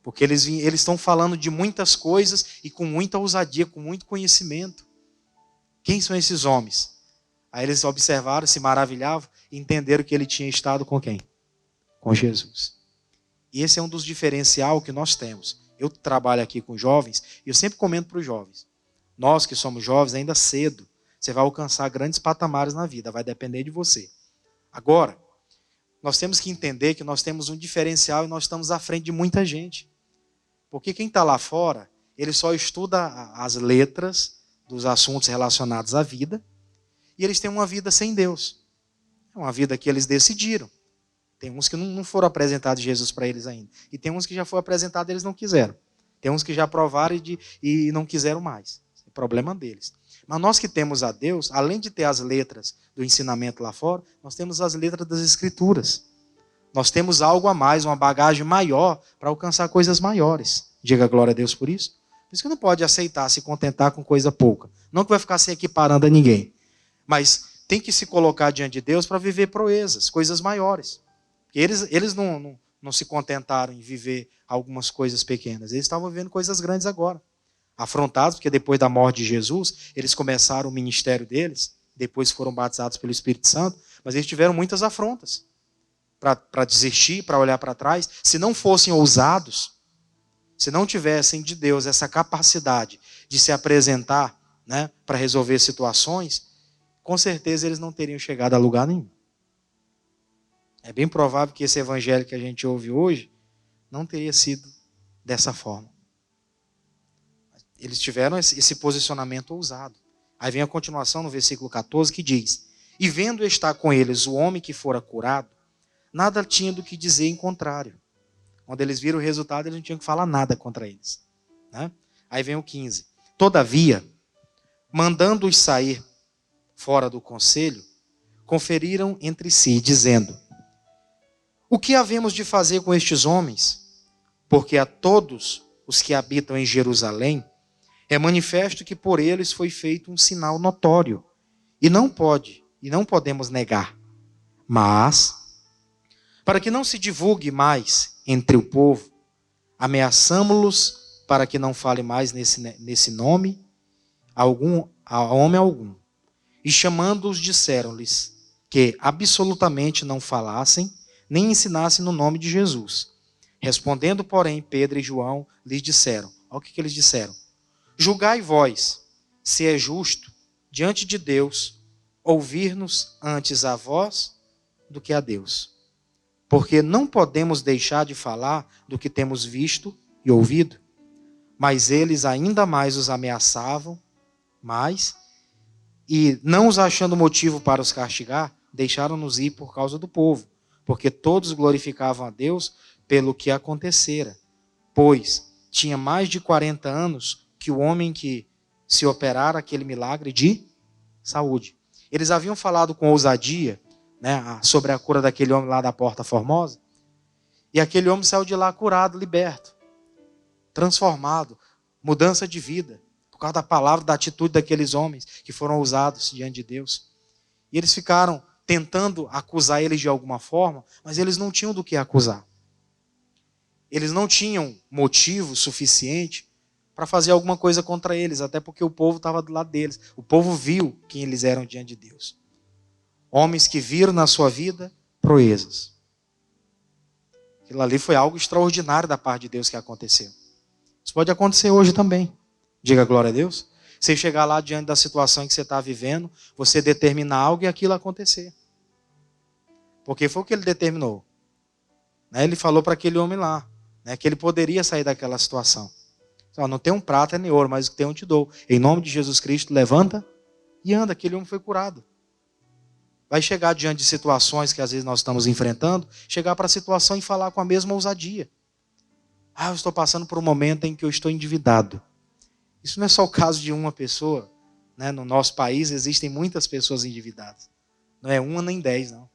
Porque eles estão falando de muitas coisas e com muita ousadia, com muito conhecimento. Quem são esses homens? Aí eles observaram, se maravilhavam e entenderam que ele tinha estado com quem? Com Jesus. E esse é um dos diferenciais que nós temos. Eu trabalho aqui com jovens e eu sempre comento para os jovens. Nós que somos jovens, ainda cedo, você vai alcançar grandes patamares na vida, vai depender de você. Agora, nós temos que entender que nós temos um diferencial e nós estamos à frente de muita gente. Porque quem está lá fora, ele só estuda as letras dos assuntos relacionados à vida e eles têm uma vida sem Deus. É uma vida que eles decidiram. Tem uns que não foram apresentados Jesus para eles ainda. E tem uns que já foi apresentado e eles não quiseram. Tem uns que já provaram e não quiseram mais. É problema deles. Mas nós que temos a Deus, além de ter as letras do ensinamento lá fora, nós temos as letras das Escrituras. Nós temos algo a mais, uma bagagem maior para alcançar coisas maiores. Diga glória a Deus por isso. Por isso que não pode aceitar, se contentar com coisa pouca. Não que vai ficar se equiparando a ninguém. Mas tem que se colocar diante de Deus para viver proezas, coisas maiores. Eles não se contentaram em viver algumas coisas pequenas. Eles estavam vivendo coisas grandes agora. Afrontados, porque depois da morte de Jesus, eles começaram o ministério deles, depois foram batizados pelo Espírito Santo, mas eles tiveram muitas afrontas para desistir, para olhar para trás. Se não fossem ousados, se não tivessem de Deus essa capacidade de se apresentar, né, para resolver situações, com certeza eles não teriam chegado a lugar nenhum. É bem provável que esse evangelho que a gente ouve hoje não teria sido dessa forma. Eles tiveram esse posicionamento ousado. Aí vem a continuação no versículo 14 que diz: e vendo estar com eles o homem que fora curado, nada tinha do que dizer em contrário. Quando eles viram o resultado, eles não tinham que falar nada contra eles. Né? Aí vem o 15. Todavia, mandando-os sair fora do conselho, conferiram entre si, dizendo: o que havemos de fazer com estes homens? Porque a todos os que habitam em Jerusalém é manifesto que por eles foi feito um sinal notório, e não podemos negar. Mas, para que não se divulgue mais entre o povo, ameaçamo-los para que não fale mais nesse nome a homem algum. E chamando-os, disseram-lhes que absolutamente não falassem, nem ensinassem no nome de Jesus. Respondendo, porém, Pedro e João lhes disseram, olha o que eles disseram: julgai vós, se é justo, diante de Deus, ouvir-nos antes a vós do que a Deus. Porque não podemos deixar de falar do que temos visto e ouvido. Mas eles ainda mais os ameaçavam, e não os achando motivo para os castigar, deixaram-nos ir por causa do povo, porque todos glorificavam a Deus pelo que acontecera. Pois tinha mais de 40 anos que o homem que se operara aquele milagre de saúde. Eles haviam falado com ousadia, né, sobre a cura daquele homem lá da Porta Formosa, e aquele homem saiu de lá curado, liberto, transformado, mudança de vida, por causa da palavra, da atitude daqueles homens que foram ousados diante de Deus. E eles ficaram tentando acusar eles de alguma forma, mas eles não tinham do que acusar. Eles não tinham motivo suficiente para fazer alguma coisa contra eles, até porque o povo estava do lado deles. O povo viu quem eles eram diante de Deus. Homens que viram na sua vida proezas. Aquilo ali foi algo extraordinário da parte de Deus que aconteceu. Isso pode acontecer hoje também. Diga glória a Deus. Você chegar lá diante da situação em que você está vivendo, você determinar algo e aquilo acontecer. Porque foi o que ele determinou. Ele falou para aquele homem lá, que ele poderia sair daquela situação. Não tem um prata nem ouro, mas o que tem eu te dou. Em nome de Jesus Cristo, levanta e anda. Aquele homem foi curado. Vai chegar diante de situações que às vezes nós estamos enfrentando, chegar para a situação e falar com a mesma ousadia. Eu estou passando por um momento em que eu estou endividado. Isso não é só o caso de uma pessoa, né? No nosso país existem muitas pessoas endividadas. Não é uma nem 10, não.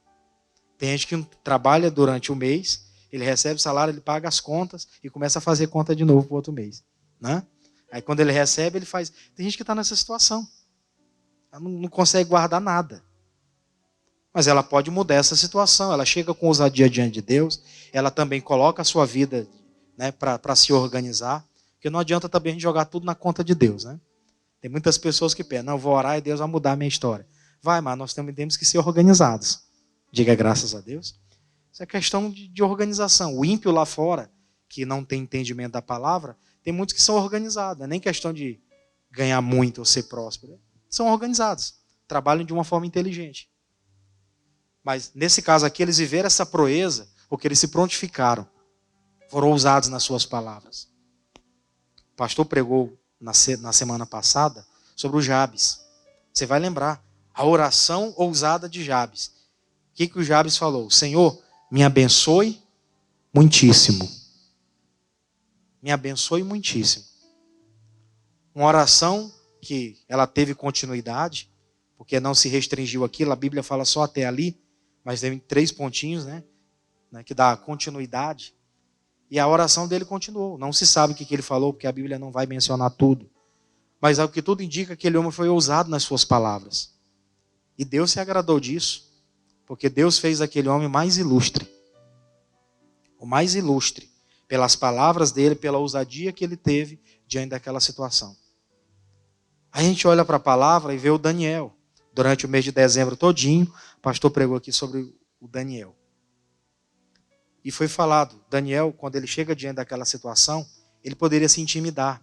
Tem gente que trabalha durante o mês, ele recebe o salário, ele paga as contas e começa a fazer conta de novo para o outro mês. Né? Aí quando ele recebe, ele faz... Tem gente que está nessa situação. Ela não consegue guardar nada. Mas ela pode mudar essa situação. Ela chega com ousadia diante de Deus. Ela também coloca a sua vida, né, para se organizar. Porque não adianta também a gente jogar tudo na conta de Deus. Né? Tem muitas pessoas que pensam, não, eu vou orar e Deus vai mudar a minha história. Vai, mas nós também temos que ser organizados. Diga graças a Deus. Isso é questão de organização. O ímpio lá fora, que não tem entendimento da palavra, tem muitos que são organizados. Não é nem questão de ganhar muito ou ser próspero. São organizados. Trabalham de uma forma inteligente. Mas, nesse caso aqui, eles viveram essa proeza porque eles se prontificaram. Foram ousados nas suas palavras. O pastor pregou na semana passada sobre o Jabes. Você vai lembrar. A oração ousada de Jabes. O que o Jabes falou? Senhor, me abençoe muitíssimo. Me abençoe muitíssimo. Uma oração que ela teve continuidade, porque não se restringiu aquilo, a Bíblia fala só até ali, mas tem 3 pontinhos, né, que dá continuidade. E a oração dele continuou. Não se sabe o que ele falou, porque a Bíblia não vai mencionar tudo. Mas o que tudo indica, aquele homem foi ousado nas suas palavras. E Deus se agradou disso, porque Deus fez aquele homem mais ilustre. O mais ilustre, pelas palavras dele, pela ousadia que ele teve diante daquela situação. Aí a gente olha para a palavra e vê o Daniel. Durante o mês de dezembro todinho, o pastor pregou aqui sobre o Daniel. E foi falado, Daniel, quando ele chega diante daquela situação, ele poderia se intimidar.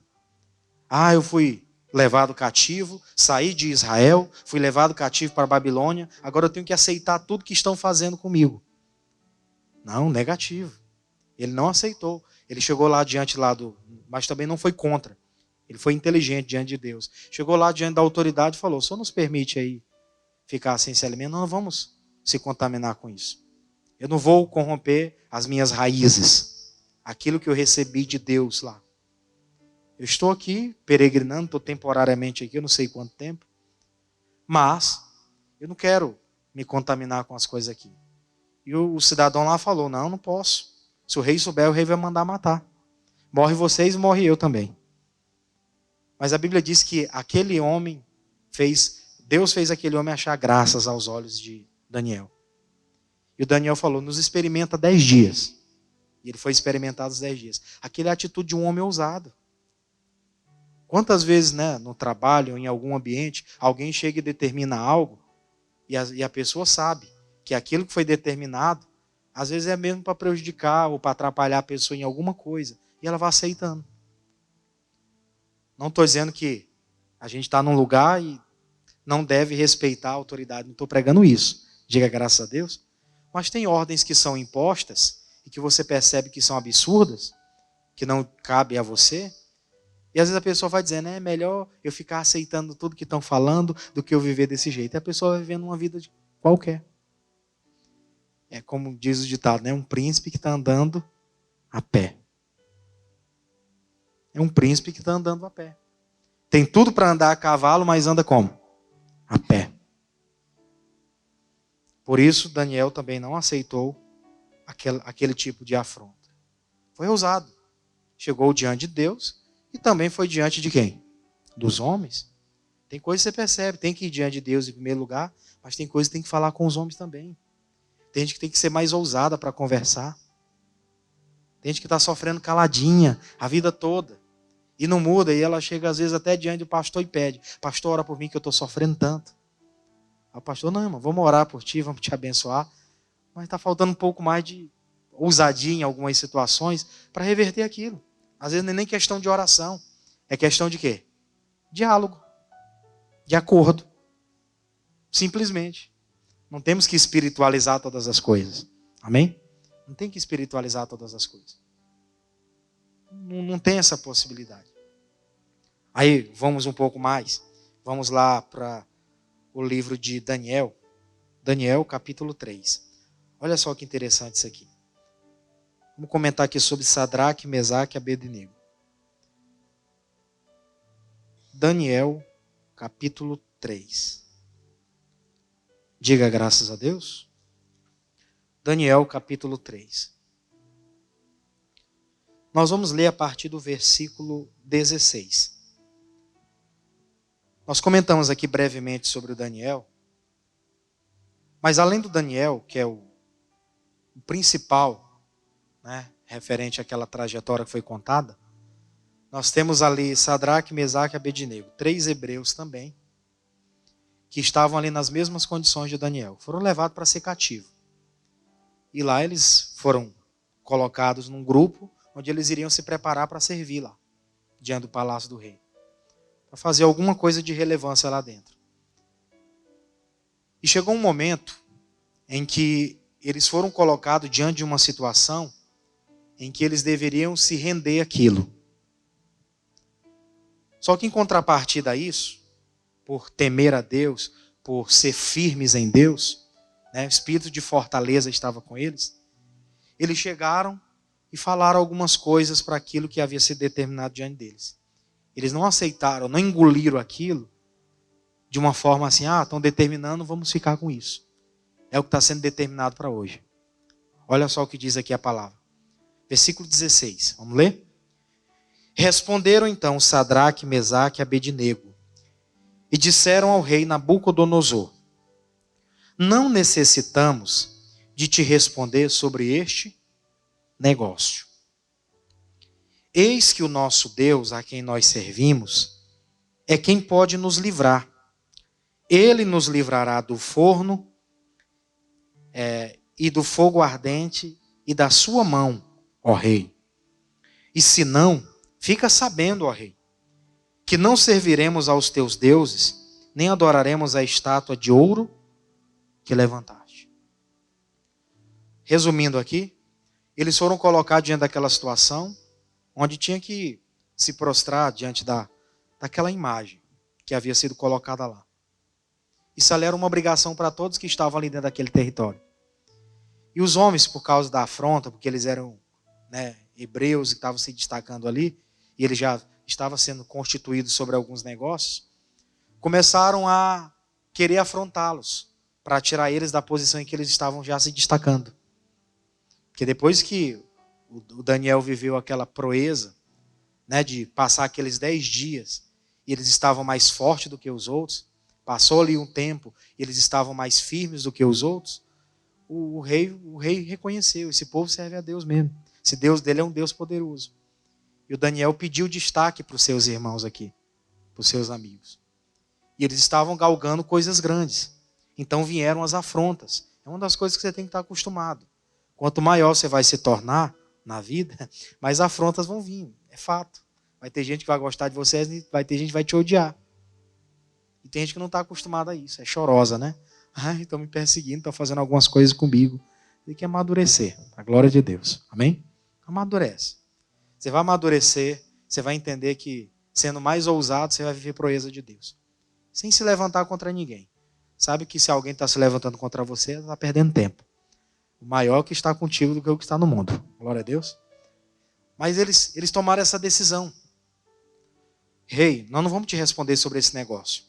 Ah, eu fui levado cativo, saí de Israel, fui levado cativo para a Babilônia, agora eu tenho que aceitar tudo que estão fazendo comigo. Não, negativo. Ele não aceitou. Ele chegou lá diante mas também não foi contra. Ele foi inteligente diante de Deus. Chegou lá diante da autoridade e falou, o senhor nos permite aí ficar sem se alimentar? Não vamos se contaminar com isso. Eu não vou corromper as minhas raízes. Aquilo que eu recebi de Deus lá. Eu estou aqui peregrinando, estou temporariamente aqui, eu não sei quanto tempo. Mas eu não quero me contaminar com as coisas aqui. E o cidadão lá falou, não posso. Se o rei souber, o rei vai mandar matar. Morre vocês, morre eu também. Mas a Bíblia diz que aquele homem Deus fez aquele homem achar graças aos olhos de Daniel. E o Daniel falou, nos experimenta 10 dias. E ele foi experimentado os 10 dias. Aquela é a atitude de um homem ousado. Quantas vezes, né, no trabalho, em algum ambiente, alguém chega e determina algo, e a pessoa sabe que aquilo que foi determinado, às vezes é mesmo para prejudicar ou para atrapalhar a pessoa em alguma coisa. E ela vai aceitando. Não estou dizendo que a gente está num lugar e não deve respeitar a autoridade. Não estou pregando isso. Diga graças a Deus. Mas tem ordens que são impostas e que você percebe que são absurdas, que não cabem a você. E às vezes a pessoa vai dizendo, é melhor eu ficar aceitando tudo que estão falando do que eu viver desse jeito. E a pessoa vai vivendo uma vida qualquer. É como diz o ditado, né? Um príncipe que está andando a pé. É um príncipe que está andando a pé. Tem tudo para andar a cavalo, mas anda como? A pé. Por isso, Daniel também não aceitou aquele tipo de afronta. Foi ousado. Chegou diante de Deus e também foi diante de quem? Dos homens. Tem coisa que você percebe, tem que ir diante de Deus em primeiro lugar, mas tem coisa que tem que falar com os homens também. Tem gente que tem que ser mais ousada para conversar. Tem gente que está sofrendo caladinha a vida toda. E não muda, e ela chega às vezes até diante do pastor e pede, pastor, ora por mim que eu estou sofrendo tanto. Aí o pastor, não, irmão, vamos orar por ti, vamos te abençoar. Mas está faltando um pouco mais de ousadia em algumas situações para reverter aquilo. Às vezes não é nem questão de oração, é questão de quê? Diálogo, de acordo. Simplesmente. Não temos que espiritualizar todas as coisas. Amém? Não tem que espiritualizar todas as coisas. Não tem essa possibilidade. Aí, vamos um pouco mais. Vamos lá para o livro de Daniel. Daniel, capítulo 3. Olha só que interessante isso aqui. Vamos comentar aqui sobre Sadraque, Mesaque e Abednego. Daniel, capítulo 3. Diga graças a Deus. Daniel, capítulo 3. Nós vamos ler a partir do versículo 16. Nós comentamos aqui brevemente sobre o Daniel, mas além do Daniel, que é o principal, né, referente àquela trajetória que foi contada, nós temos ali Sadraque, Mesaque e Abednego, 3 hebreus também, que estavam ali nas mesmas condições de Daniel. Foram levados para ser cativo. E lá eles foram colocados num grupo onde eles iriam se preparar para servir lá, diante do palácio do rei, para fazer alguma coisa de relevância lá dentro. E chegou um momento em que eles foram colocados diante de uma situação em que eles deveriam se render àquilo. Só que em contrapartida a isso, por temer a Deus, por ser firmes em Deus, né, o espírito de fortaleza estava com eles, eles chegaram e falaram algumas coisas para aquilo que havia sido determinado diante deles. Eles não aceitaram, não engoliram aquilo de uma forma assim, estão determinando, vamos ficar com isso. É o que está sendo determinado para hoje. Olha só o que diz aqui a palavra. Versículo 16, vamos ler? Responderam então Sadraque, Mesaque e Abednego e disseram ao rei Nabucodonosor: não necessitamos de te responder sobre este negócio. Eis que o nosso Deus, a quem nós servimos, é quem pode nos livrar. Ele nos livrará do forno e do fogo ardente e da sua mão, ó rei. E se não, fica sabendo, ó rei, que não serviremos aos teus deuses, nem adoraremos a estátua de ouro que levantaste. Resumindo aqui, eles foram colocados diante daquela situação onde tinha que se prostrar diante daquela imagem que havia sido colocada lá. Isso ali era uma obrigação para todos que estavam ali dentro daquele território. E os homens, por causa da afronta, porque eles eram, né, hebreus e estavam se destacando ali, e eles já estavam sendo constituídos sobre alguns negócios, começaram a querer afrontá-los, para tirar eles da posição em que eles estavam já se destacando. Porque depois que o Daniel viveu aquela proeza, né, de passar aqueles 10 dias, e eles estavam mais fortes do que os outros, passou ali um tempo, e eles estavam mais firmes do que os outros, o rei reconheceu, esse povo serve a Deus mesmo. Esse Deus dele é um Deus poderoso. E o Daniel pediu destaque para os seus irmãos aqui, para os seus amigos. E eles estavam galgando coisas grandes. Então vieram as afrontas. É uma das coisas que você tem que estar acostumado. Quanto maior você vai se tornar na vida, mais afrontas vão vir. É fato. Vai ter gente que vai gostar de você, vai ter gente que vai te odiar. E tem gente que não está acostumada a isso. É chorosa, né? Estão me perseguindo, estão fazendo algumas coisas comigo. Tem que amadurecer. A glória de Deus. Amém? Amadurece. Você vai amadurecer, você vai entender que, sendo mais ousado, você vai viver proeza de Deus. Sem se levantar contra ninguém. Sabe que se alguém está se levantando contra você, está perdendo tempo. O maior que está contigo do que o que está no mundo. Glória a Deus. Mas eles tomaram essa decisão. Rei, nós não vamos te responder sobre esse negócio.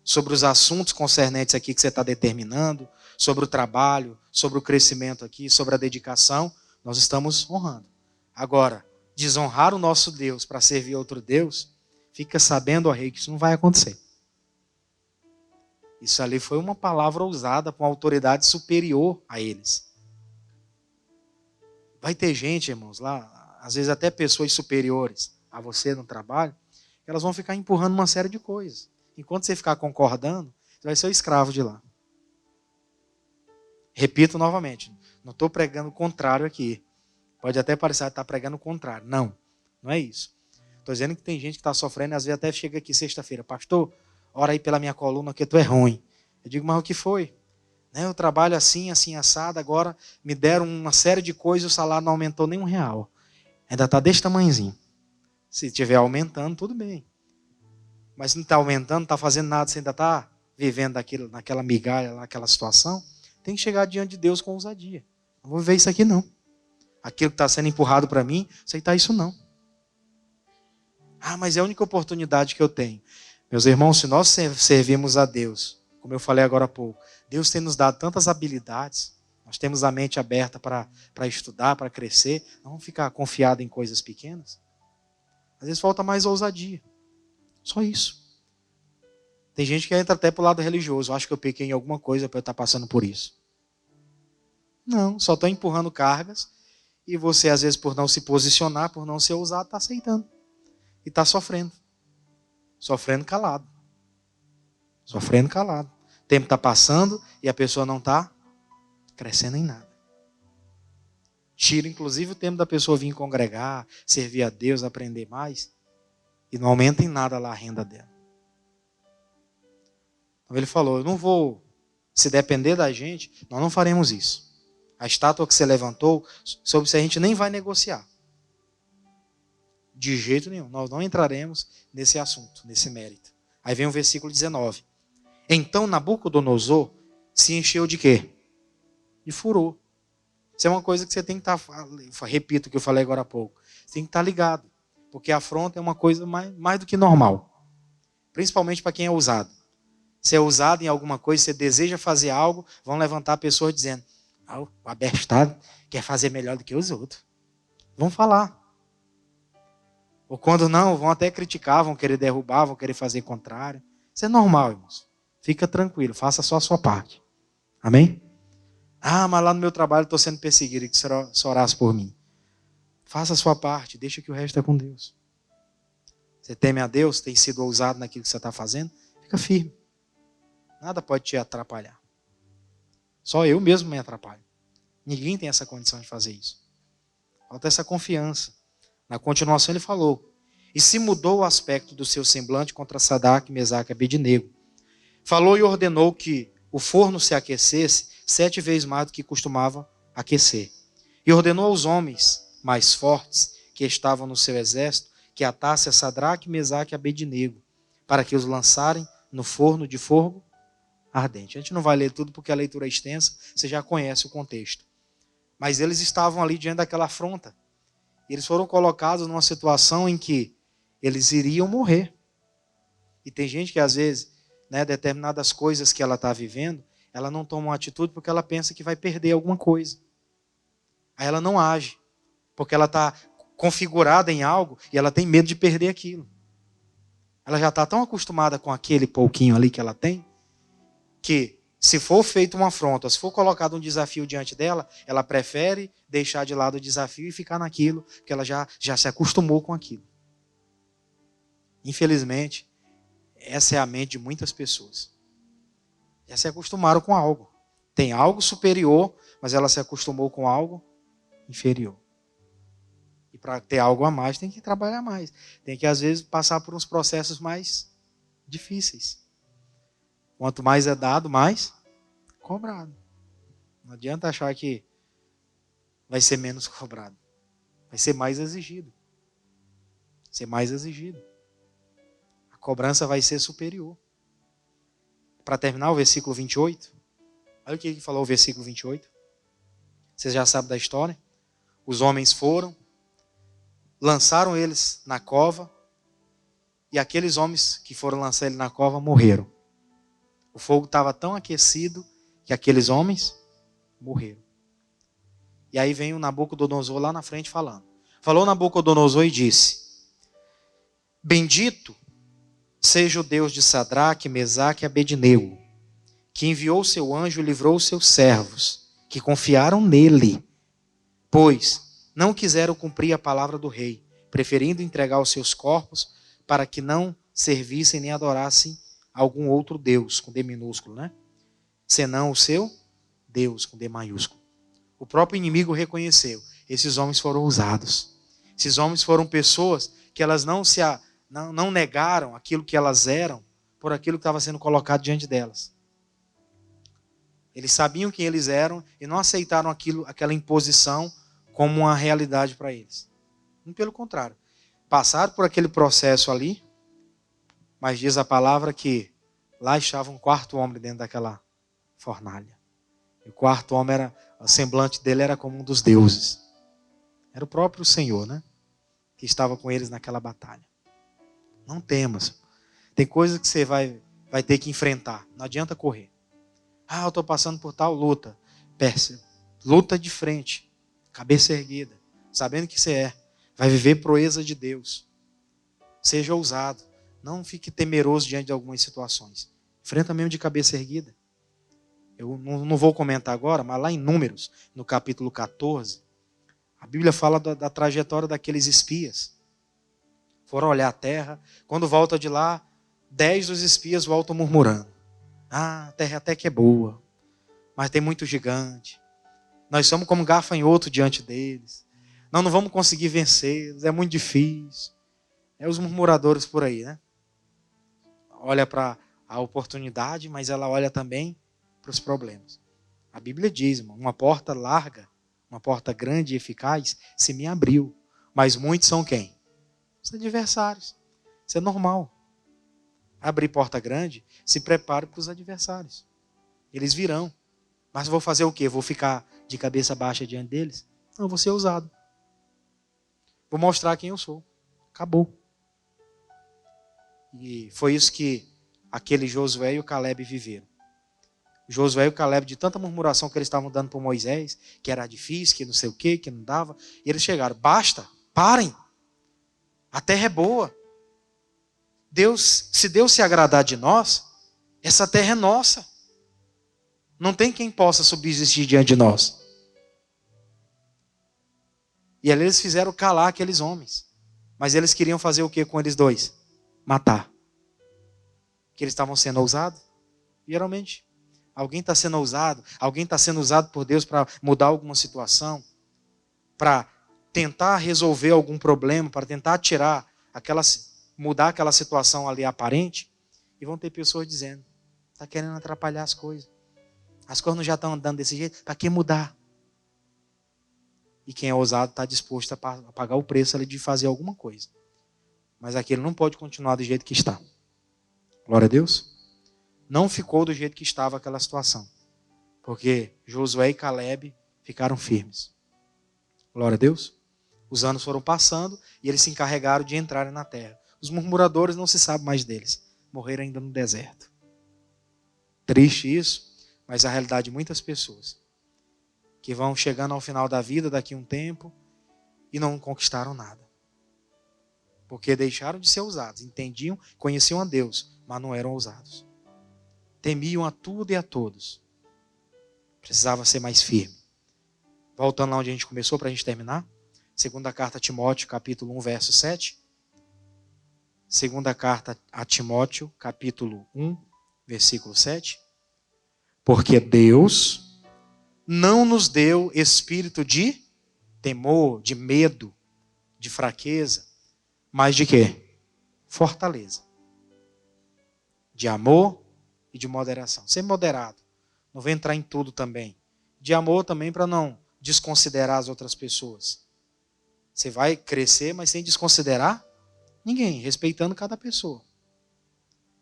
Sobre os assuntos concernentes aqui que você está determinando, sobre o trabalho, sobre o crescimento aqui, sobre a dedicação, nós estamos honrando. Agora, desonrar o nosso Deus para servir outro Deus, fica sabendo, ó rei, que isso não vai acontecer. Isso ali foi uma palavra ousada com autoridade superior a eles. Vai ter gente, irmãos, lá, às vezes até pessoas superiores a você no trabalho, que elas vão ficar empurrando uma série de coisas. Enquanto você ficar concordando, você vai ser o escravo de lá. Repito novamente, não estou pregando o contrário aqui. Pode até parecer que está pregando o contrário. Não, não é isso. Estou dizendo que tem gente que está sofrendo e às vezes até chega aqui sexta-feira. Pastor, ora aí pela minha coluna que tu é ruim. Eu digo, mas o que foi? Eu trabalho assim, assim, assado, agora me deram uma série de coisas e o salário não aumentou nem R$1. Ainda está desse tamanhozinho. Se estiver aumentando, tudo bem. Mas não está aumentando, não está fazendo nada, você ainda está vivendo naquela migalha, naquela situação, tem que chegar diante de Deus com ousadia. Não vou viver isso aqui não. Aquilo que está sendo empurrado para mim, aceitar isso não. Mas é a única oportunidade que eu tenho. Meus irmãos, se nós servimos a Deus, como eu falei agora há pouco, Deus tem nos dado tantas habilidades, nós temos a mente aberta para estudar, para crescer, não vamos ficar confiados em coisas pequenas. Às vezes falta mais ousadia. Só isso. Tem gente que entra até para o lado religioso. Eu acho que eu pequei em alguma coisa para eu estar passando por isso. Não, só estão empurrando cargas. E você, às vezes, por não se posicionar, por não ser ousado, está aceitando. E está sofrendo. Sofrendo calado. Sofrendo calado. O tempo está passando e a pessoa não está crescendo em nada. Tira, inclusive, o tempo da pessoa vir congregar, servir a Deus, aprender mais. E não aumenta em nada lá a renda dela. Então ele falou, eu não vou, se depender da gente, nós não faremos isso. A estátua que você levantou, sobre isso a gente nem vai negociar. De jeito nenhum, nós não entraremos nesse assunto, nesse mérito. Aí vem o versículo 19. Então Nabucodonosor se encheu de quê? De furor. Isso é uma coisa que você tem que estar, repito o que eu falei agora há pouco, você tem que estar ligado, porque a afronta é uma coisa mais do que normal, principalmente para quem é ousado. Se é ousado em alguma coisa, você deseja fazer algo, vão levantar pessoas dizendo, o abestado quer fazer melhor do que os outros. Vão falar. Ou quando não, vão até criticar, vão querer derrubar, vão querer fazer contrário. Isso é normal, irmãos. Fica tranquilo, faça só a sua parte. Amém? Mas lá no meu trabalho estou sendo perseguido, e que você orasse por mim. Faça a sua parte, deixa que o resto é com Deus. Você teme a Deus, tem sido ousado naquilo que você está fazendo, fica firme. Nada pode te atrapalhar. Só eu mesmo me atrapalho. Ninguém tem essa condição de fazer isso. Falta essa confiança. Na continuação ele falou, e se mudou o aspecto do seu semblante contra Sadraque, Mesaque e Abednego. Falou e ordenou que o forno se aquecesse 7 vezes mais do que costumava aquecer. E ordenou aos homens mais fortes que estavam no seu exército que atasse a Sadraque, Mesaque e Abednego para que os lançarem no forno de fogo ardente. A gente não vai ler tudo porque a leitura é extensa, você já conhece o contexto. Mas eles estavam ali diante daquela afronta. Eles foram colocados numa situação em que eles iriam morrer. E tem gente que às vezes, determinadas coisas que ela está vivendo, ela não toma uma atitude porque ela pensa que vai perder alguma coisa. Aí ela não age, porque ela está configurada em algo e ela tem medo de perder aquilo. Ela já está tão acostumada com aquele pouquinho ali que ela tem, que se for feita uma afronta, se for colocado um desafio diante dela, ela prefere deixar de lado o desafio e ficar naquilo, porque ela já se acostumou com aquilo. Infelizmente, essa é a mente de muitas pessoas. Já se acostumaram com algo. Tem algo superior, mas ela se acostumou com algo inferior. E para ter algo a mais, tem que trabalhar mais. Tem que, às vezes, passar por uns processos mais difíceis. Quanto mais é dado, mais cobrado. Não adianta achar que vai ser menos cobrado. Vai ser mais exigido. Ser mais exigido. A cobrança vai ser superior. Para terminar o versículo 28, olha o que falou o versículo 28. Vocês já sabem da história. Os homens foram, lançaram eles na cova, e aqueles homens que foram lançar ele na cova morreram. O fogo estava tão aquecido que aqueles homens morreram. E aí vem o Nabucodonosor lá na frente falando. Falou Nabucodonosor e disse, bendito seja o Deus de Sadraque, Mesaque e Abednego, que enviou o seu anjo e livrou os seus servos, que confiaram nele, pois não quiseram cumprir a palavra do rei, preferindo entregar os seus corpos para que não servissem nem adorassem algum outro Deus, com D minúsculo, senão o seu Deus, com D maiúsculo. O próprio inimigo reconheceu, esses homens foram ousados. Esses homens foram pessoas que elas não negaram aquilo que elas eram por aquilo que estava sendo colocado diante delas. Eles sabiam quem eles eram e não aceitaram aquela imposição como uma realidade para eles. Muito pelo contrário. Passaram por aquele processo ali, mas diz a palavra que lá estava um quarto homem dentro daquela fornalha. E o quarto homem, o semblante dele era como um dos deuses. Era o próprio Senhor, que estava com eles naquela batalha. Não temas. Tem coisas que você vai ter que enfrentar. Não adianta correr. Eu estou passando por tal luta. Percebe? Luta de frente. Cabeça erguida. Sabendo que você vai viver proeza de Deus. Seja ousado. Não fique temeroso diante de algumas situações. Enfrenta mesmo de cabeça erguida. Eu não vou comentar agora, mas lá em Números, no capítulo 14, a Bíblia fala da trajetória daqueles espias. Foram olhar a terra. Quando volta de lá, 10 dos espias voltam murmurando. A terra até que é boa, mas tem muito gigante. Nós somos como gafanhoto diante deles. Nós não vamos conseguir vencê-los, é muito difícil. É os murmuradores por aí, né? Olha para a oportunidade, mas ela olha também para os problemas. A Bíblia diz, irmão, uma porta larga, uma porta grande e eficaz, se me abriu. Mas muitos são quem? Os adversários. Isso é normal. Abrir porta grande, se prepare para os adversários. Eles virão. Mas vou fazer o quê? Vou ficar de cabeça baixa diante deles? Não, vou ser ousado. Vou mostrar quem eu sou. Acabou. E foi isso que aquele Josué e o Caleb viveram. Josué e o Caleb, de tanta murmuração que eles estavam dando para Moisés, que era difícil, que não sei o quê, que não dava, e eles chegaram, basta, parem, a terra é boa. Se Deus se agradar de nós, essa terra é nossa. Não tem quem possa subsistir diante de nós. E ali eles fizeram calar aqueles homens. Mas eles queriam fazer o que com eles dois? Matar. Que eles estavam sendo ousados? Geralmente. Alguém está sendo ousado, alguém está sendo usado por Deus para mudar alguma situação, para tentar resolver algum problema, para tentar mudar aquela situação ali aparente, e vão ter pessoas dizendo, está querendo atrapalhar as coisas. As coisas não já estão andando desse jeito, para que mudar? E quem é ousado está disposto a pagar o preço ali de fazer alguma coisa. Mas aquele não pode continuar do jeito que está. Glória a Deus. Não ficou do jeito que estava aquela situação. Porque Josué e Caleb ficaram firmes. Glória a Deus. Os anos foram passando e eles se encarregaram de entrarem na terra. Os murmuradores não se sabe mais deles. Morreram ainda no deserto. Triste isso, mas a realidade de muitas pessoas que vão chegando ao final da vida daqui a um tempo e não conquistaram nada. Porque deixaram de ser ousados. Entendiam, conheciam a Deus, mas não eram ousados. Temiam a tudo e a todos. Precisava ser mais firme. Voltando lá onde a gente começou, para a gente terminar. Segunda carta a Timóteo, capítulo 1, verso 7. Segunda carta a Timóteo, capítulo 1, versículo 7. Porque Deus não nos deu espírito de temor, de medo, de fraqueza, mas de quê? Fortaleza. De amor e de moderação. Ser moderado. Não vou entrar em tudo também. De amor também para não desconsiderar as outras pessoas. Você vai crescer, mas sem desconsiderar ninguém, respeitando cada pessoa.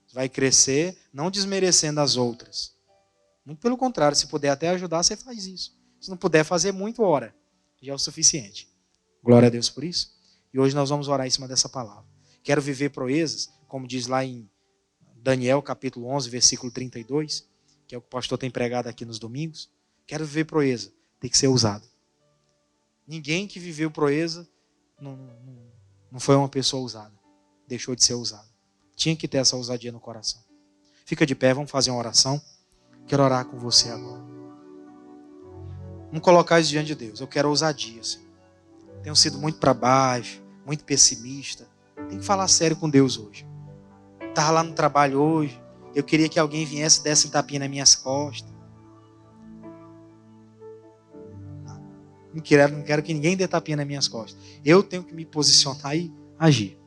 Você vai crescer não desmerecendo as outras. Muito pelo contrário, se puder até ajudar, você faz isso. Se não puder fazer muito, ora. Já é o suficiente. Glória a Deus por isso. E hoje nós vamos orar em cima dessa palavra. Quero viver proezas, como diz lá em Daniel, capítulo 11, versículo 32, que é o que o pastor tem pregado aqui nos domingos. Quero viver proeza, tem que ser ousado. Ninguém que viveu proeza não foi uma pessoa ousada. Deixou de ser ousado. Tinha que ter essa ousadia no coração. Fica de pé, vamos fazer uma oração. Quero orar com você agora. Vamos colocar isso diante de Deus. Eu quero ousadia, Senhor. Tenho sido muito para baixo, muito pessimista. Tem que falar sério com Deus hoje. Estava lá no trabalho hoje. Eu queria que alguém viesse e desse um tapinha nas minhas costas. Não quero que ninguém dê tapinha nas minhas costas. Eu tenho que me posicionar e agir.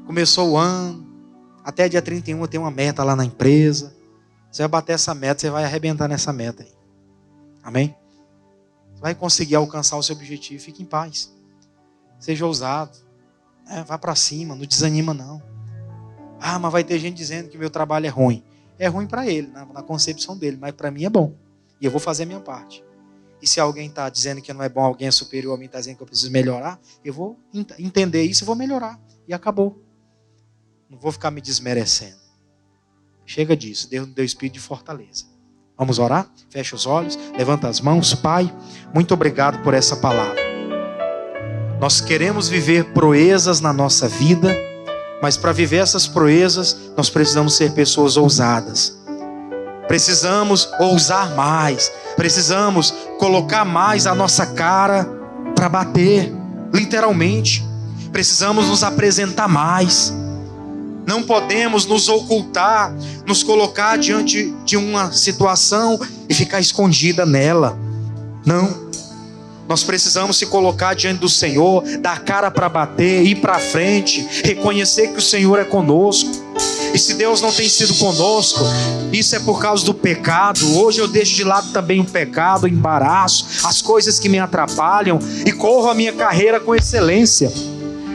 Começou o ano. Até dia 31 eu tenho uma meta lá na empresa. Você vai bater essa meta, você vai arrebentar nessa meta aí. Amém? Você vai conseguir alcançar o seu objetivo. Fique em paz. Seja ousado. Vá para cima, não desanima não. Mas vai ter gente dizendo que meu trabalho é ruim. É ruim para ele, na concepção dele, mas para mim é bom. E eu vou fazer a minha parte. E se alguém está dizendo que não é bom, alguém é superior a mim, está dizendo que eu preciso melhorar, eu vou entender isso e vou melhorar. E acabou. Não vou ficar me desmerecendo. Chega disso. Deus nos deu espírito de fortaleza. Vamos orar? Fecha os olhos, levanta as mãos. Pai, muito obrigado por essa palavra. Nós queremos viver proezas na nossa vida, mas para viver essas proezas, nós precisamos ser pessoas ousadas. Precisamos ousar mais. Precisamos colocar mais a nossa cara para bater, literalmente. Precisamos nos apresentar mais. Não podemos nos ocultar, nos colocar diante de uma situação e ficar escondida nela. Não. Nós precisamos se colocar diante do Senhor, dar a cara para bater, ir para frente, reconhecer que o Senhor é conosco. E se Deus não tem sido conosco, isso é por causa do pecado. Hoje eu deixo de lado também o pecado, o embaraço, as coisas que me atrapalham, e corro a minha carreira com excelência.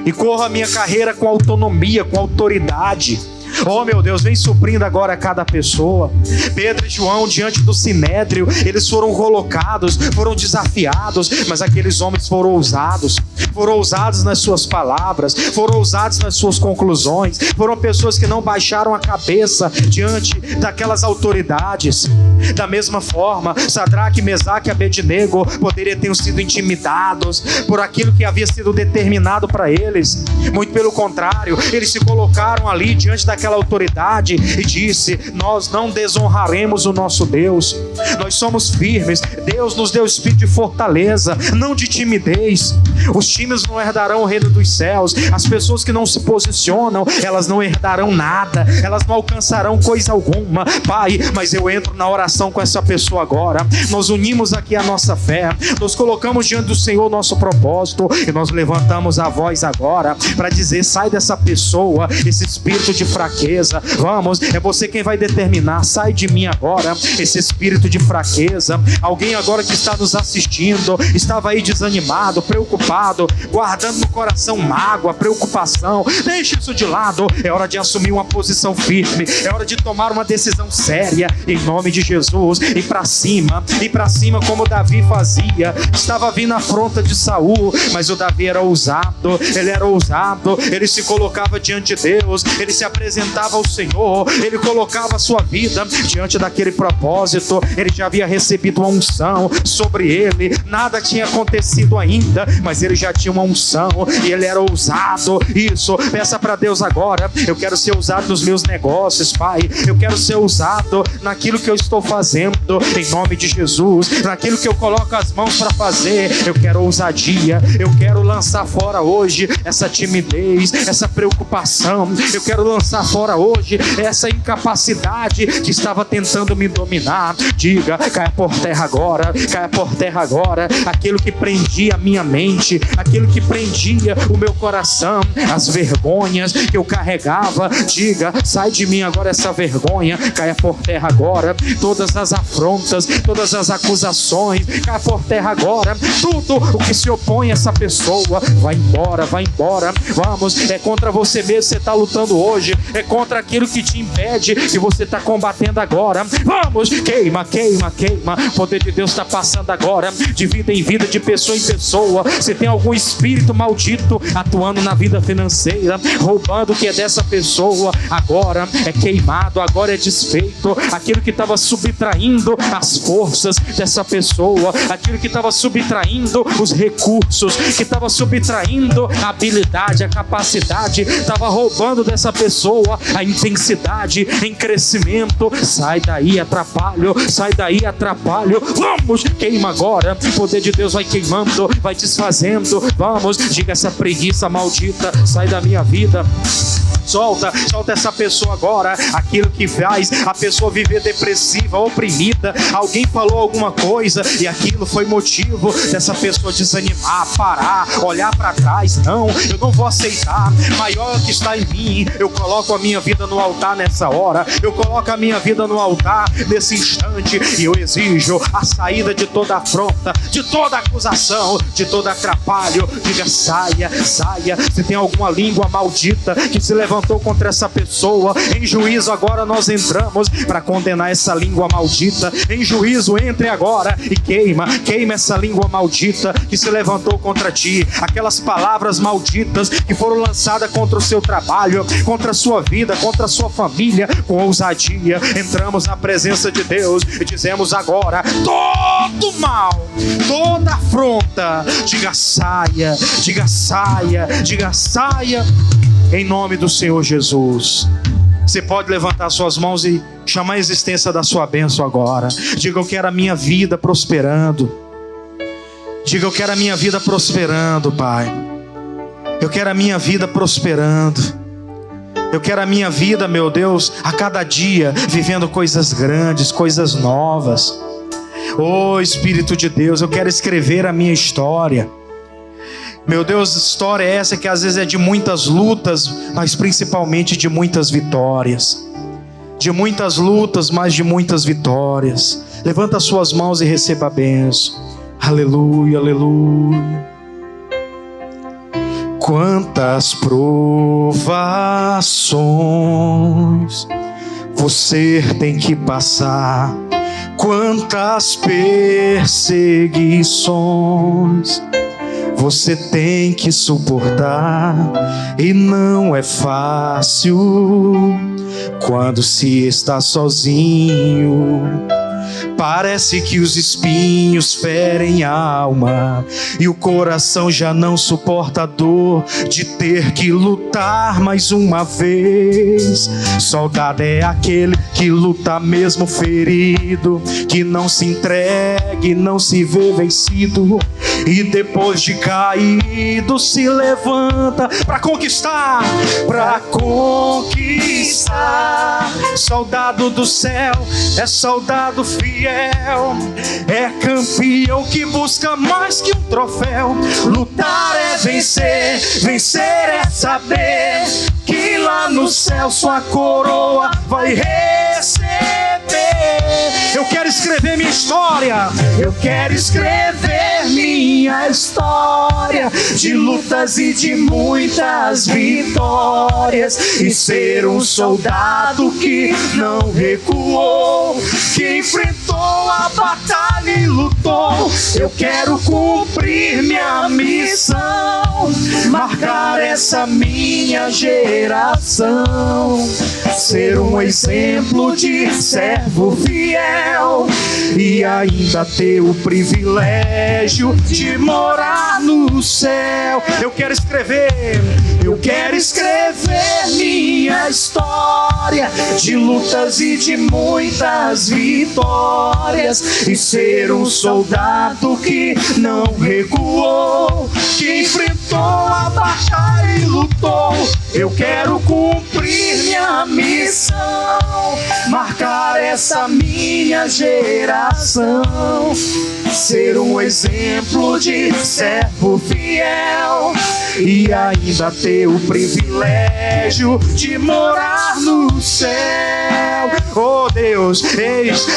E corro a minha carreira com autonomia, com autoridade. Oh meu Deus, vem suprindo agora cada pessoa. Pedro e João diante do sinédrio, eles foram colocados, foram desafiados, mas aqueles homens foram ousados. Foram ousados nas suas palavras, foram ousados nas suas conclusões. Foram pessoas que não baixaram a cabeça diante daquelas autoridades. Da mesma forma, Sadraque, Mesaque e Abednego poderiam ter sido intimidados por aquilo que havia sido determinado para eles. Muito pelo contrário, eles se colocaram ali diante daquela autoridade e disse: nós não desonraremos o nosso Deus. Nós somos firmes. Deus nos deu espírito de fortaleza, não de timidez. Os tímidos não herdarão o reino dos céus. As pessoas que não se posicionam, elas não herdarão nada, elas não alcançarão coisa alguma. Pai, mas eu entro na oração com essa pessoa agora. Nós unimos aqui a nossa fé, nós colocamos diante do Senhor o nosso propósito, e nós levantamos a voz agora para dizer: sai dessa pessoa esse espírito de fraqueza. Vamos, é você quem vai determinar. Sai de mim agora esse espírito de fraqueza. Alguém agora que está nos assistindo, estava aí desanimado, preocupado, guardando no coração mágoa, preocupação. Deixe isso de lado. É hora de assumir uma posição firme, é hora de tomar uma decisão séria, em nome de Jesus. E para cima como Davi fazia. Estava vindo a afronta de Saul, mas o Davi era ousado. Ele era ousado, ele se colocava diante de Deus, ele se apresentava ao Senhor, ele colocava a sua vida diante daquele propósito. Ele já havia recebido uma unção sobre ele, nada tinha acontecido ainda, mas ele já tinha uma unção e ele era ousado. Isso, peça para Deus agora: eu quero ser ousado nos meus negócios, Pai. Eu quero ser ousado naquilo que eu estou fazendo, em nome de Jesus. Naquilo que eu coloco as mãos para fazer, eu quero ousadia. Eu quero lançar fora hoje essa timidez, essa preocupação. Eu quero lançar fora hoje essa incapacidade que estava tentando me dominar. Diga: caia por terra agora, caia por terra agora aquilo que prendia a minha mente, aquilo que prendia o meu coração, as vergonhas que eu carregava. Diga: sai de mim agora essa vergonha, caia por terra agora todas as afrontas, todas as acusações, caia por terra agora tudo o que se opõe a essa pessoa. Vai embora, vai embora. Vamos, é contra você mesmo que você está lutando hoje, é contra aquilo que te impede, que você está combatendo agora. Vamos, queima, queima, queima. O poder de Deus está passando agora de vida em vida, de pessoa em pessoa. Se tem algum espírito maldito atuando na vida financeira, roubando o que é dessa pessoa, agora é queimado, agora é desfeito. Aquilo que estava subtraindo as forças dessa pessoa, aquilo que estava subtraindo os recursos, que estava subtraindo a habilidade, a capacidade, estava roubando dessa pessoa a intensidade em crescimento. Sai daí, atrapalho, sai daí, atrapalho. Vamos, queima agora. O poder de Deus vai queimando, vai desfazendo. Vamos, diga: essa preguiça maldita, sai da minha vida. Solta essa pessoa agora, aquilo que faz a pessoa viver depressiva, oprimida. Alguém falou alguma coisa e aquilo foi motivo dessa pessoa desanimar, parar, olhar para trás. Não, eu não vou aceitar. Maior que está em mim, eu coloco a minha vida no altar nessa hora, eu coloco a minha vida no altar nesse instante, e eu exijo a saída de toda afronta, de toda acusação, de todo atrapalho. Diga: saia, saia. Se tem alguma língua maldita que se levanta levantou contra essa pessoa. Em juízo agora nós entramos para condenar essa língua maldita. Em juízo entre agora e queima essa língua maldita que se levantou contra ti. Aquelas palavras malditas que foram lançadas contra o seu trabalho, contra a sua vida, contra a sua família, com ousadia. Entramos na presença de Deus e dizemos agora: todo mal, toda afronta, diga saia, diga saia, diga saia, em nome do Senhor Jesus. Você pode levantar suas mãos e chamar a existência da sua bênção agora. Diga: eu quero a minha vida prosperando. Diga: eu quero a minha vida prosperando, Pai. Eu quero a minha vida prosperando. Eu quero a minha vida, meu Deus, a cada dia vivendo coisas grandes, coisas novas. Oh, Espírito de Deus, eu quero escrever a minha história. Meu Deus, história é essa que às vezes é de muitas lutas, mas principalmente de muitas vitórias. De muitas lutas, mas de muitas vitórias. Levanta as suas mãos e receba a bênção. Aleluia, aleluia. Quantas provações você tem que passar, quantas perseguições você tem que suportar, e não é fácil quando se está sozinho. Parece que os espinhos ferem a alma e o coração já não suporta a dor de ter que lutar mais uma vez. Soldado é aquele que luta mesmo ferido, que não se entregue, não se vê vencido, e depois de caído se levanta para conquistar, para conquistar. Soldado do céu é soldado fiel, é campeão que busca mais que um troféu. Lutar é vencer, vencer é saber que lá no céu sua coroa vai receber. Eu quero escrever minha história, eu quero escrever minha história de lutas e de muitas vitórias, e ser um soldado que não recuou, que enfrentou a batalha e lutou. Eu quero cumprir minha missão, marcar essa minha geração, ser um exemplo de servo fiel e ainda ter o privilégio de morar no céu. Eu quero escrever minha história de lutas e de muitas vitórias, e ser um soldado que não recuou, que enfrentou a batalha e lutou. Eu quero cumprir minha missão, marcar essa minha geração, ser um exemplo de servo fiel e ainda ter o privilégio de morar no céu. Oh Deus,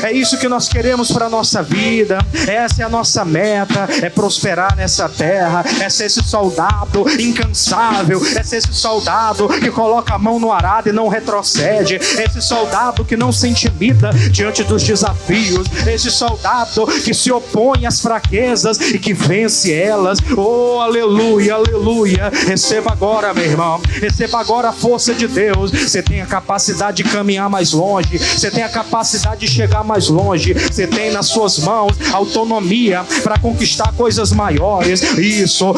é isso que nós queremos para a nossa vida. Essa é a nossa meta, é prosperar nessa terra, é ser esse soldado incansável, é ser esse soldado que coloca a mão no arado e não retrocede, esse soldado que não se intimida diante dos desafios, esse soldado que se opõe às fraquezas e que vence elas. Oh, aleluia, aleluia. Receba agora, meu irmão, receba agora a força de Deus. Você tem a capacidade de caminhar mais longe, você tem a capacidade de chegar mais longe, você tem nas suas mãos autonomia para conquistar coisas maiores. Isso,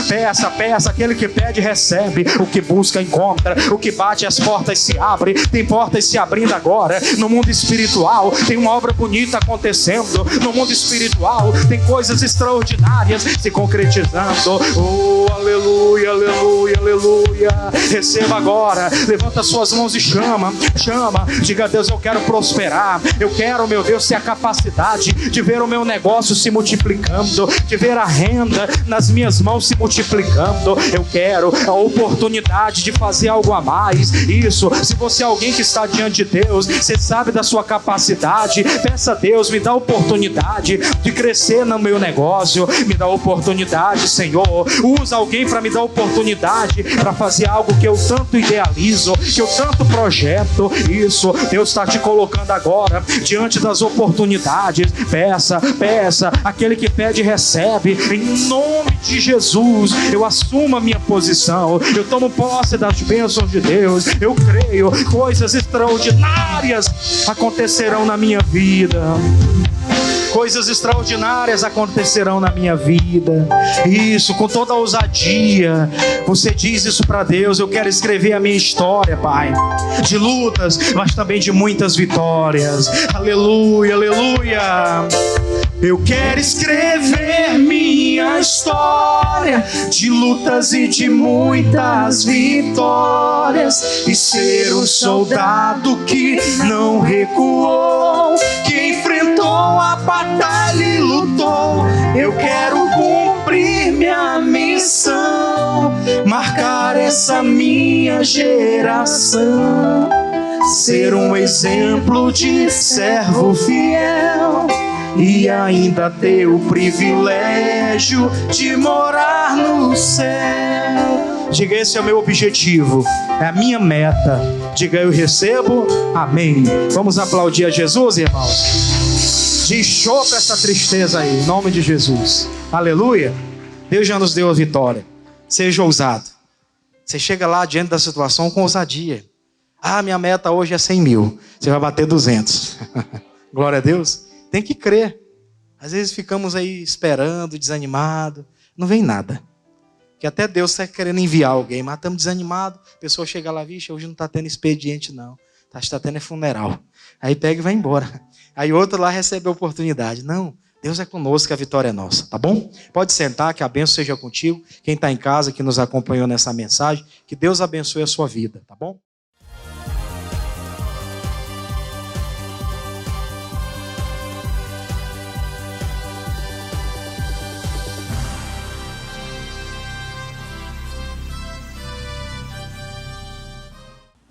peça, aquele que pede recebe, o que busca encontra, o que bate as portas se abre. Tem portas se abrindo agora no mundo espiritual, tem uma obra bonita acontecendo no mundo espiritual, tem coisas extraordinárias se concretizando. Oh, aleluia, aleluia, aleluia. Receba agora, levanta suas mãos e chama, diga: Deus, eu quero prosperar, eu quero, meu Deus, ter a capacidade de ver o meu negócio se multiplicando, de ver a renda nas minhas mãos se multiplicando. Eu quero a oportunidade de fazer algo a mais. Isso, se você é alguém que está diante de Deus, você sabe da sua capacidade, peça a Deus: me dá a oportunidade de crescer no meu negócio, me dá a oportunidade, Senhor, usa alguém para me dar a oportunidade para fazer fazer algo que eu tanto idealizo, que eu tanto projeto. Isso, Deus está te colocando agora diante das oportunidades. Peça, peça. Aquele que pede, recebe. Em nome de Jesus, eu assumo a minha posição. Eu tomo posse das bênçãos de Deus. Eu creio, coisas extraordinárias acontecerão na minha vida. Coisas extraordinárias acontecerão na minha vida. Isso, com toda a ousadia. Você diz isso para Deus: eu quero escrever a minha história, Pai, de lutas, mas também de muitas vitórias. Aleluia, aleluia. Eu quero escrever minha história de lutas e de muitas vitórias, e ser um soldado que não recuou, que enfrentou a batalha e lutou. Eu quero cumprir minha missão, marcar essa minha geração, ser um exemplo de servo fiel e ainda ter o privilégio de morar no céu. Diga: esse é o meu objetivo, é a minha meta. Diga: eu recebo. Amém. Vamos aplaudir a Jesus, irmãos. Diz show pra essa tristeza aí, em nome de Jesus. Aleluia. Deus já nos deu a vitória. Seja ousado. Você chega lá diante da situação com ousadia. Ah, minha meta hoje é 100 mil. Você vai bater 200. Glória a Deus. Tem que crer. Às vezes ficamos aí esperando, desanimado. Não vem nada. Que até Deus está querendo enviar alguém, mas estamos desanimados. A pessoa chega lá: vixe, hoje não está tendo expediente não. Está tendo funeral. Aí pega e vai embora. Aí outro lá recebe a oportunidade. Não, Deus é conosco, a vitória é nossa, tá bom? Pode sentar, que a bênção seja contigo. Quem está em casa, que nos acompanhou nessa mensagem, que Deus abençoe a sua vida, tá bom?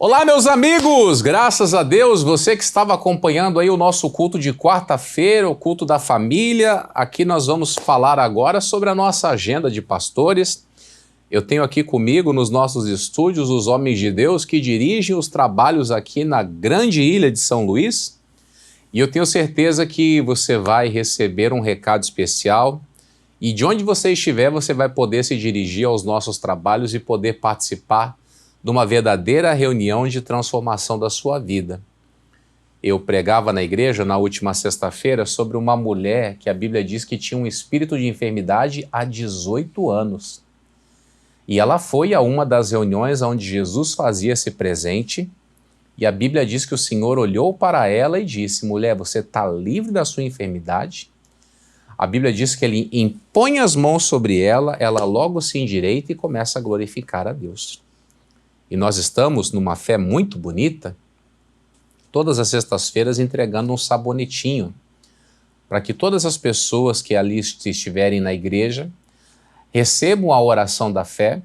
Olá, meus amigos! Graças a Deus, você que estava acompanhando aí o nosso culto de quarta-feira, o culto da família. Aqui nós vamos falar agora sobre a nossa agenda de pastores. Eu tenho aqui comigo nos nossos estúdios os homens de Deus que dirigem os trabalhos aqui na grande ilha de São Luís. E eu tenho certeza que você vai receber um recado especial. E de onde você estiver, você vai poder se dirigir aos nossos trabalhos e poder participar de uma verdadeira reunião de transformação da sua vida. Eu pregava na igreja na última sexta-feira sobre uma mulher que a Bíblia diz que tinha um espírito de enfermidade há 18 anos. E ela foi a uma das reuniões onde Jesus fazia-se presente, e a Bíblia diz que o Senhor olhou para ela e disse: mulher, você está livre da sua enfermidade? A Bíblia diz que ele impõe as mãos sobre ela, ela logo se endireita e começa a glorificar a Deus. E nós estamos numa fé muito bonita, todas as sextas-feiras entregando um sabonetinho, para que todas as pessoas que ali estiverem na igreja recebam a oração da fé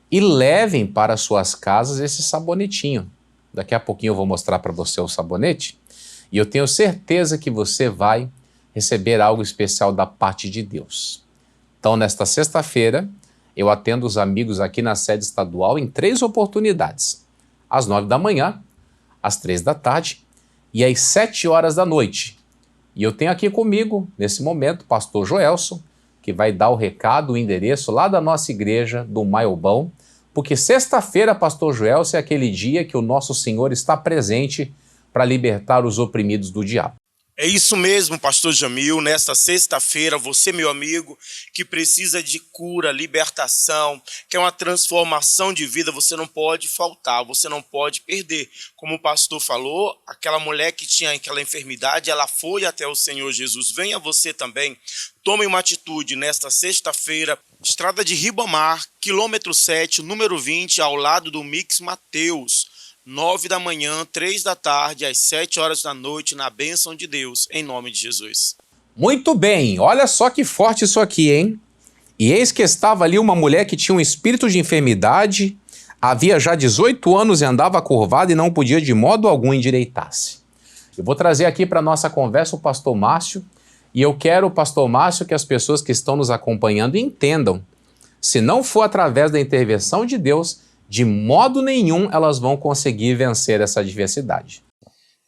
e levem para suas casas esse sabonetinho. Daqui a pouquinho eu vou mostrar para você o sabonete, e eu tenho certeza que você vai receber algo especial da parte de Deus. Então, nesta sexta-feira, eu atendo os amigos aqui na sede estadual em 3 oportunidades: às 9 da manhã, às 3 da tarde e às 7 horas da noite. E eu tenho aqui comigo, nesse momento, o pastor Joelson, que vai dar o recado, o endereço lá da nossa igreja do Maiobão, porque sexta-feira, pastor Joelson, é aquele dia que o nosso Senhor está presente para libertar os oprimidos do diabo. É isso mesmo, pastor Jamil. Nesta sexta-feira, você, meu amigo, que precisa de cura, libertação, que é uma transformação de vida, você não pode faltar, você não pode perder. Como o pastor falou, aquela mulher que tinha aquela enfermidade, ela foi até o Senhor Jesus. Venha você também, tome uma atitude nesta sexta-feira, estrada de Ribamar, quilômetro 7, número 20, ao lado do Mix Mateus. 9 da manhã, 3 da tarde, às 7 horas da noite, na bênção de Deus, em nome de Jesus. Muito bem, olha só que forte isso aqui, hein? E eis que estava ali uma mulher que tinha um espírito de enfermidade, havia já 18 anos e andava curvada e não podia de modo algum endireitar-se. Eu vou trazer aqui para a nossa conversa o pastor Márcio, e eu quero, pastor Márcio, que as pessoas que estão nos acompanhando entendam. Se não for através da intervenção de Deus, de modo nenhum elas vão conseguir vencer essa adversidade.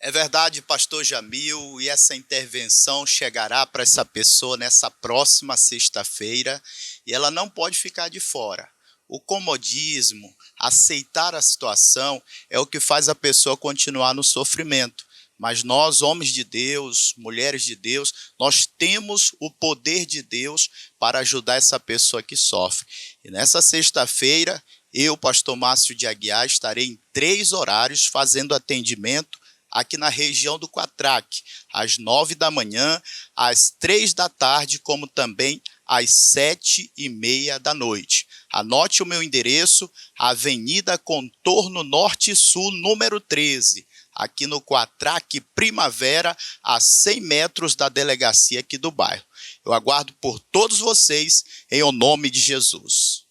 É verdade, pastor Jamil, e essa intervenção chegará para essa pessoa nessa próxima sexta-feira e ela não pode ficar de fora. O comodismo, aceitar a situação é o que faz a pessoa continuar no sofrimento. Mas nós, homens de Deus, mulheres de Deus, nós temos o poder de Deus para ajudar essa pessoa que sofre. E nessa sexta-feira, eu, pastor Márcio de Aguiar, estarei em 3 horários fazendo atendimento aqui na região do Quatraque, às 9 da manhã, às 3 da tarde, como também às 7h30 da noite. Anote o meu endereço, Avenida Contorno Norte Sul, número 13, aqui no Quatraque Primavera, a 100 metros da delegacia aqui do bairro. Eu aguardo por todos vocês, em o nome de Jesus.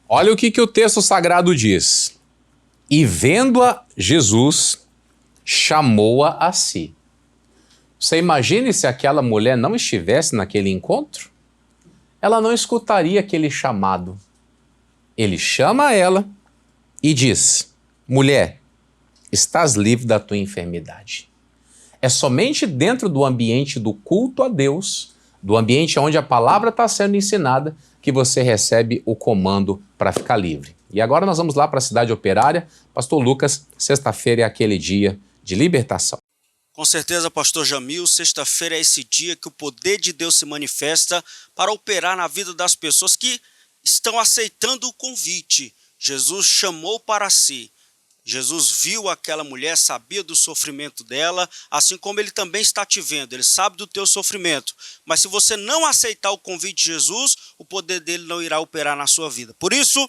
Olha o que o texto sagrado diz. E vendo-a Jesus, chamou-a a si. Você imagine se aquela mulher não estivesse naquele encontro? Ela não escutaria aquele chamado. Ele chama ela e diz: mulher, estás livre da tua enfermidade. É somente dentro do ambiente do culto a Deus, do ambiente onde a palavra está sendo ensinada, que você recebe o comando para ficar livre. E agora nós vamos lá para a cidade operária. Pastor Lucas, sexta-feira é aquele dia de libertação. Com certeza, pastor Jamil, sexta-feira é esse dia que o poder de Deus se manifesta para operar na vida das pessoas que estão aceitando o convite. Jesus chamou para si. Jesus viu aquela mulher, sabia do sofrimento dela, assim como ele também está te vendo, ele sabe do teu sofrimento. Mas se você não aceitar o convite de Jesus, o poder dele não irá operar na sua vida. Por isso,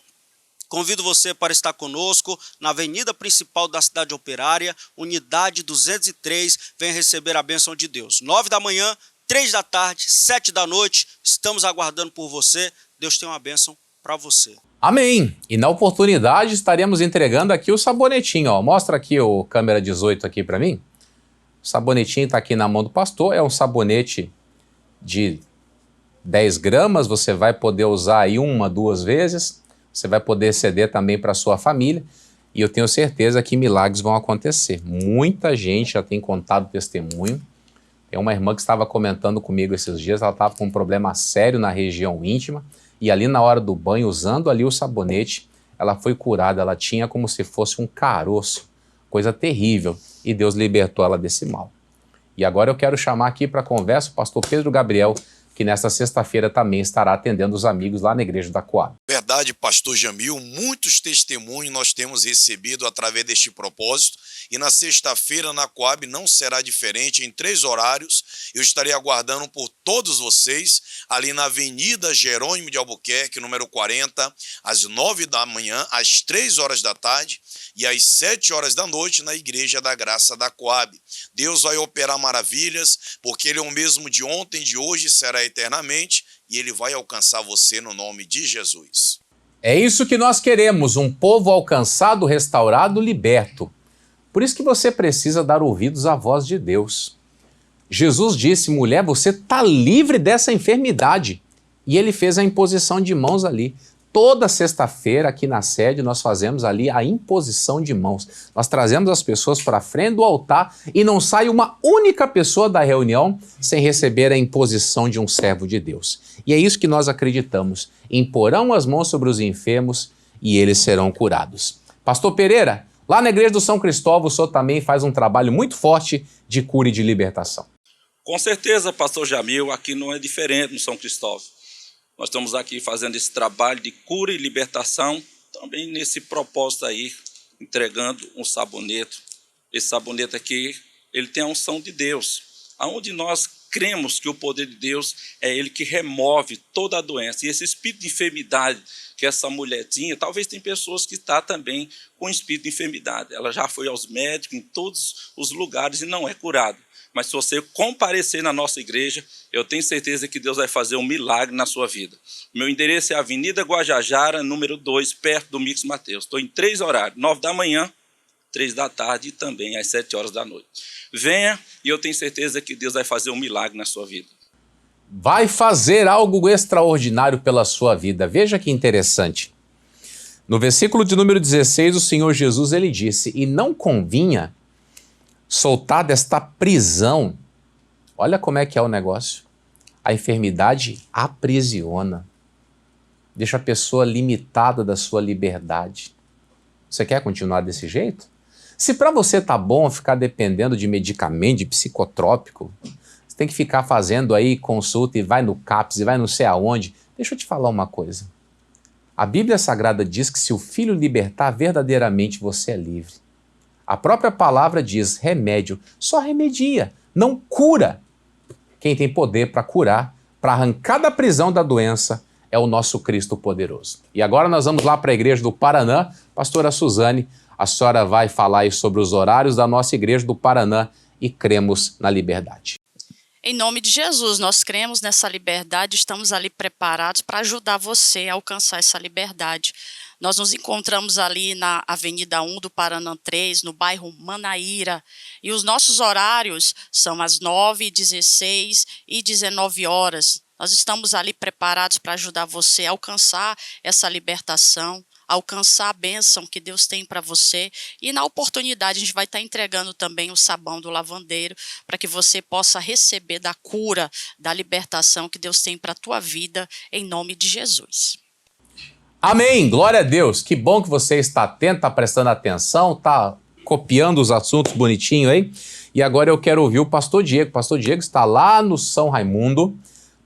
convido você para estar conosco na avenida principal da cidade operária, unidade 203, venha receber a bênção de Deus. 9 da manhã, 3 da tarde, 7 da noite, estamos aguardando por você. Deus tem uma bênção para você. Amém! E na oportunidade estaremos entregando aqui o sabonetinho, ó. Mostra aqui o câmera 18 aqui para mim. O sabonetinho está aqui na mão do pastor, é um sabonete de 10 gramas, você vai poder usar aí 1, 2 vezes, você vai poder ceder também para a sua família e eu tenho certeza que milagres vão acontecer. Muita gente já tem contado testemunho. Tem uma irmã que estava comentando comigo esses dias, ela estava com um problema sério na região íntima, e ali na hora do banho, usando ali o sabonete, ela foi curada, ela tinha como se fosse um caroço, coisa terrível, e Deus libertou ela desse mal. E agora eu quero chamar aqui para a conversa o pastor Pedro Gabriel, que nesta sexta-feira também estará atendendo os amigos lá na igreja da Coab. Verdade, pastor Jamil, muitos testemunhos nós temos recebido através deste propósito, e na sexta-feira na Coab não será diferente, em 3 horários, eu estarei aguardando por todos vocês, ali na Avenida Jerônimo de Albuquerque, número 40, às 9 da manhã, às 3 horas da tarde, e às 7 horas da noite na Igreja da Graça da Coab. Deus vai operar maravilhas, porque Ele é o mesmo de ontem, de hoje, será eternamente, e Ele vai alcançar você no nome de Jesus. É isso que nós queremos, um povo alcançado, restaurado, liberto. Por isso que você precisa dar ouvidos à voz de Deus. Jesus disse, mulher, você está livre dessa enfermidade. E Ele fez a imposição de mãos ali. Toda sexta-feira aqui na sede nós fazemos ali a imposição de mãos. Nós trazemos as pessoas para frente do altar e não sai uma única pessoa da reunião sem receber a imposição de um servo de Deus. E é isso que nós acreditamos. Imporão as mãos sobre os enfermos e eles serão curados. Pastor Pereira, lá na igreja do São Cristóvão, o senhor também faz um trabalho muito forte de cura e de libertação. Com certeza, pastor Jamil, aqui não é diferente no São Cristóvão. Nós estamos aqui fazendo esse trabalho de cura e libertação, também nesse propósito aí, entregando um sabonete. Esse sabonete aqui, ele tem a unção de Deus, aonde nós cremos que o poder de Deus é Ele que remove toda a doença. E esse espírito de enfermidade que essa mulher tinha, talvez tem pessoas que estão também com espírito de enfermidade. Ela já foi aos médicos em todos os lugares e não é curada. Mas se você comparecer na nossa igreja, eu tenho certeza que Deus vai fazer um milagre na sua vida. Meu endereço é Avenida Guajajara, número 2, perto do Mix Mateus. Estou em 3 horários, 9 da manhã, 3 da tarde e também às 7 horas da noite. Venha e eu tenho certeza que Deus vai fazer um milagre na sua vida. Vai fazer algo extraordinário pela sua vida. Veja que interessante. No versículo de número 16, o Senhor Jesus ele disse: e não convinha soltar desta prisão. Olha como é que é o negócio. A enfermidade aprisiona, deixa a pessoa limitada da sua liberdade. Você quer continuar desse jeito? Se para você tá bom ficar dependendo de medicamento, de psicotrópico, você tem que ficar fazendo aí consulta e vai no CAPS e vai não sei aonde. Deixa eu te falar uma coisa. A Bíblia Sagrada diz que se o Filho libertar, verdadeiramente você é livre. A própria palavra diz: remédio só remedia, não cura. Quem tem poder para curar, para arrancar da prisão da doença, é o nosso Cristo poderoso. E agora nós vamos lá para a igreja do Paraná. Pastora Suzane, a senhora vai falar aí sobre os horários da nossa igreja do Paraná e cremos na liberdade. Em nome de Jesus, nós cremos nessa liberdade, estamos ali preparados para ajudar você a alcançar essa liberdade. Nós nos encontramos ali na Avenida 1 do Paraná 3, no bairro Manaíra, e os nossos horários são às 9, 16 e 19 horas. Nós estamos ali preparados para ajudar você a alcançar essa libertação, alcançar a bênção que Deus tem para você. E na oportunidade a gente vai estar entregando também o sabão do lavandeiro para que você possa receber da cura, da libertação que Deus tem para a tua vida, em nome de Jesus. Amém! Glória a Deus! Que bom que você está atento, está prestando atenção, está copiando os assuntos bonitinho aí. E agora eu quero ouvir o pastor Diego. O pastor Diego está lá no São Raimundo.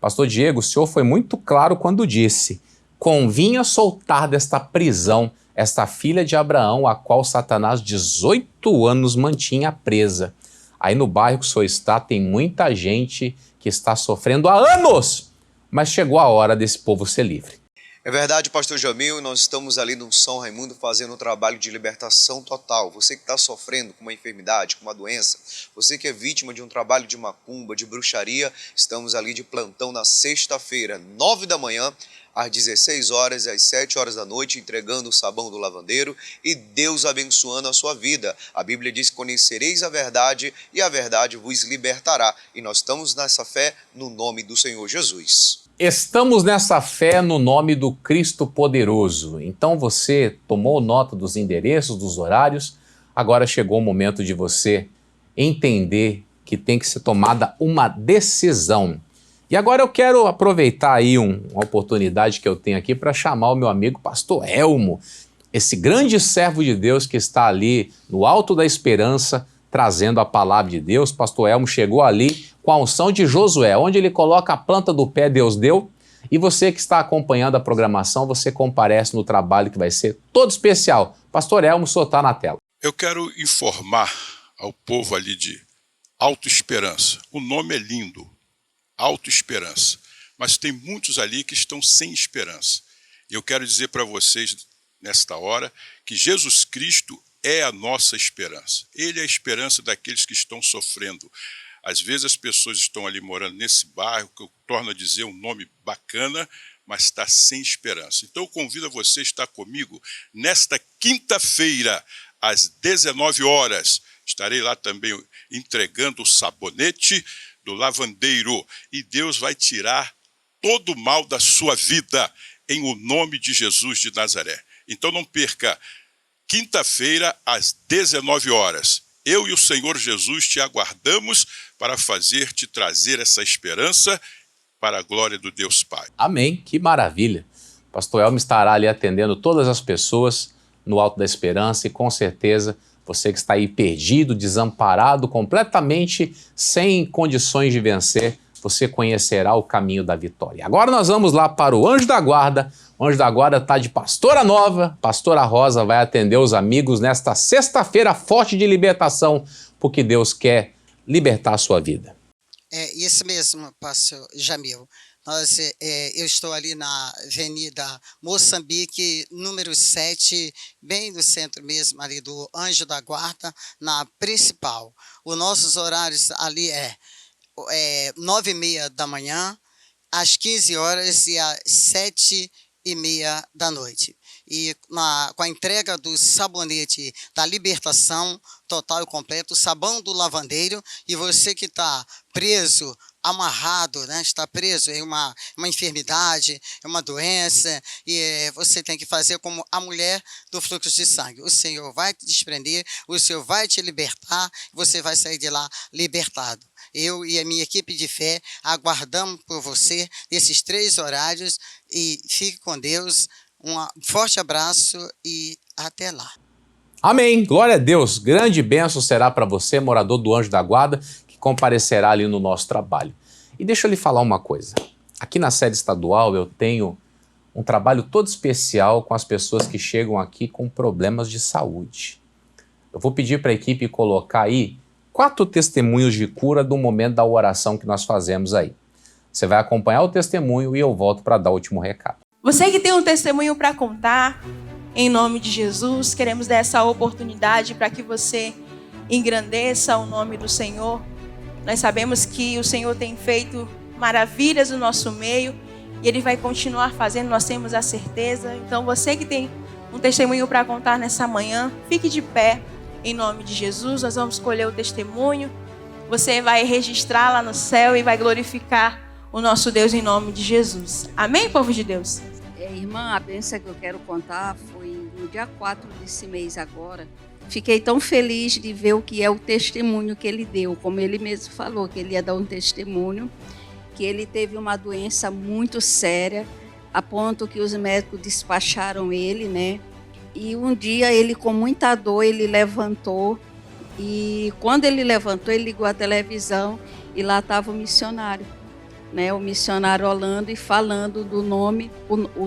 Pastor Diego, o senhor foi muito claro quando disse: convinha soltar desta prisão esta filha de Abraão, a qual Satanás 18 anos mantinha presa. Aí no bairro que o senhor está, tem muita gente que está sofrendo há anos, mas chegou a hora desse povo ser livre. É verdade, pastor Jamil, nós estamos ali no São Raimundo fazendo um trabalho de libertação total. Você que está sofrendo com uma enfermidade, com uma doença, você que é vítima de um trabalho de macumba, de bruxaria, estamos ali de plantão na sexta-feira, 9 da manhã, às 16 horas e às 7 horas da noite, entregando o sabão do lavandeiro e Deus abençoando a sua vida. A Bíblia diz que conhecereis a verdade e a verdade vos libertará. E nós estamos nessa fé no nome do Senhor Jesus. Estamos nessa fé no nome do Cristo poderoso. Então você tomou nota dos endereços, dos horários. Agora chegou o momento de você entender que tem que ser tomada uma decisão. E agora eu quero aproveitar aí uma oportunidade que eu tenho aqui para chamar o meu amigo pastor Elmo, esse grande servo de Deus que está ali no alto da esperança, trazendo a palavra de Deus. Pastor Elmo chegou ali com a unção de Josué, onde ele coloca a planta do pé, Deus deu. E você que está acompanhando a programação, você comparece no trabalho que vai ser todo especial. Pastor Elmo, o senhor está na tela. Eu quero informar ao povo ali de Alto Esperança. O nome é lindo, Alto Esperança. Mas tem muitos ali que estão sem esperança. E eu quero dizer para vocês, nesta hora, que Jesus Cristo é a nossa esperança. Ele é a esperança daqueles que estão sofrendo. Às vezes as pessoas estão ali morando nesse bairro, que eu torno a dizer um nome bacana, mas está sem esperança. Então eu convido a você a estar comigo nesta quinta-feira, às 19 horas. Estarei lá também entregando o sabonete do lavandeiro. E Deus vai tirar todo o mal da sua vida, em o nome de Jesus de Nazaré. Então não perca, quinta-feira, às 19 horas. Eu e o Senhor Jesus te aguardamos para te trazer essa esperança para a glória do Deus Pai. Amém, que maravilha. Pastor Elmo estará ali atendendo todas as pessoas no Alto da Esperança e com certeza você que está aí perdido, desamparado, completamente sem condições de vencer, você conhecerá o caminho da vitória. Agora nós vamos lá para o Anjo da Guarda. O Anjo da Guarda está de Pastora Nova. Pastora Rosa vai atender os amigos nesta sexta-feira forte de libertação, porque Deus quer libertar a sua vida. É isso mesmo, pastor Jamil. Eu estou ali na Avenida Moçambique, número 7, bem no centro mesmo, ali do Anjo da Guarda, na principal. Os nossos horários ali é 9h30 da manhã, às 15 horas e às 7h30 da noite. E com a entrega do sabonete da libertação total e completo, o sabão do lavandeiro, e você que está preso amarrado, né? Está preso em uma enfermidade, em uma doença, e você tem que fazer como a mulher do fluxo de sangue. O Senhor vai te desprender, o Senhor vai te libertar, você vai sair de lá libertado. Eu e a minha equipe de fé aguardamos por você nesses 3 horários e fique com Deus. Um forte abraço e até lá. Amém. Glória a Deus. Grande bênção será para você, morador do Anjo da Guarda, que comparecerá ali no nosso trabalho. E deixa eu lhe falar uma coisa. Aqui na sede estadual eu tenho um trabalho todo especial com as pessoas que chegam aqui com problemas de saúde. Eu vou pedir para a equipe colocar aí 4 testemunhos de cura do momento da oração que nós fazemos aí. Você vai acompanhar o testemunho e eu volto para dar o último recado. Você que tem um testemunho para contar, em nome de Jesus, queremos dar essa oportunidade para que você engrandeça o nome do Senhor. Nós sabemos que o Senhor tem feito maravilhas no nosso meio e Ele vai continuar fazendo, nós temos a certeza. Então você que tem um testemunho para contar nessa manhã, fique de pé em nome de Jesus. Nós vamos escolher o testemunho, você vai registrar lá no céu e vai glorificar o nosso Deus em nome de Jesus. Amém, povo de Deus? Irmã, a bênção que eu quero contar foi no dia 4 desse mês agora. Fiquei tão feliz de ver o que é o testemunho que ele deu. Como ele mesmo falou, que ele ia dar um testemunho, que ele teve uma doença muito séria, a ponto que os médicos despacharam ele, né? E um dia ele, com muita dor, ele levantou. E quando ele levantou, ele ligou a televisão e lá estava o missionário. Né, o missionário orando e falando do nome,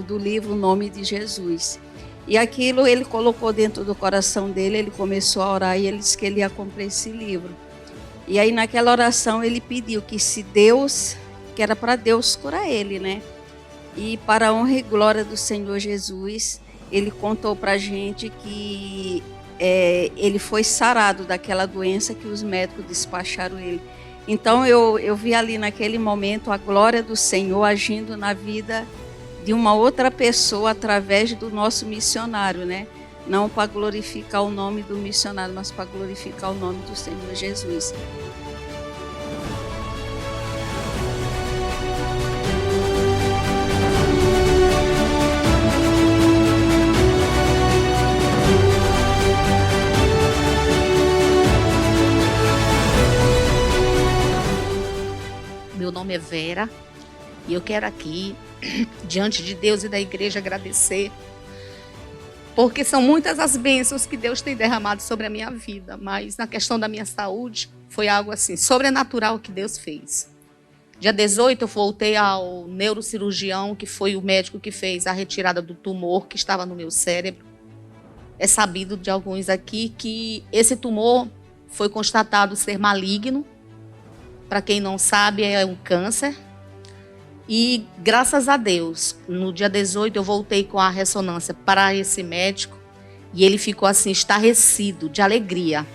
do livro O Nome de Jesus. E aquilo ele colocou dentro do coração dele, ele começou a orar e ele disse que ele ia comprar esse livro. E aí naquela oração ele pediu que se Deus, que era para Deus curar ele, né? E para a honra e glória do Senhor Jesus, ele contou para a gente que ele foi sarado daquela doença que os médicos despacharam ele. Então eu vi ali naquele momento a glória do Senhor agindo na vida de uma outra pessoa através do nosso missionário, né? Não para glorificar o nome do missionário, mas para glorificar o nome do Senhor Jesus. Meu nome é Vera e eu quero aqui, diante de Deus e da igreja, agradecer, porque são muitas as bênçãos que Deus tem derramado sobre a minha vida, mas na questão da minha saúde, foi algo assim, sobrenatural que Deus fez. Dia 18 eu voltei ao neurocirurgião, que foi o médico que fez a retirada do tumor que estava no meu cérebro. É sabido de alguns aqui que esse tumor foi constatado ser maligno. Para quem não sabe, é um câncer. E graças a Deus, no dia 18 eu voltei com a ressonância para esse médico e ele ficou assim estarrecido de alegria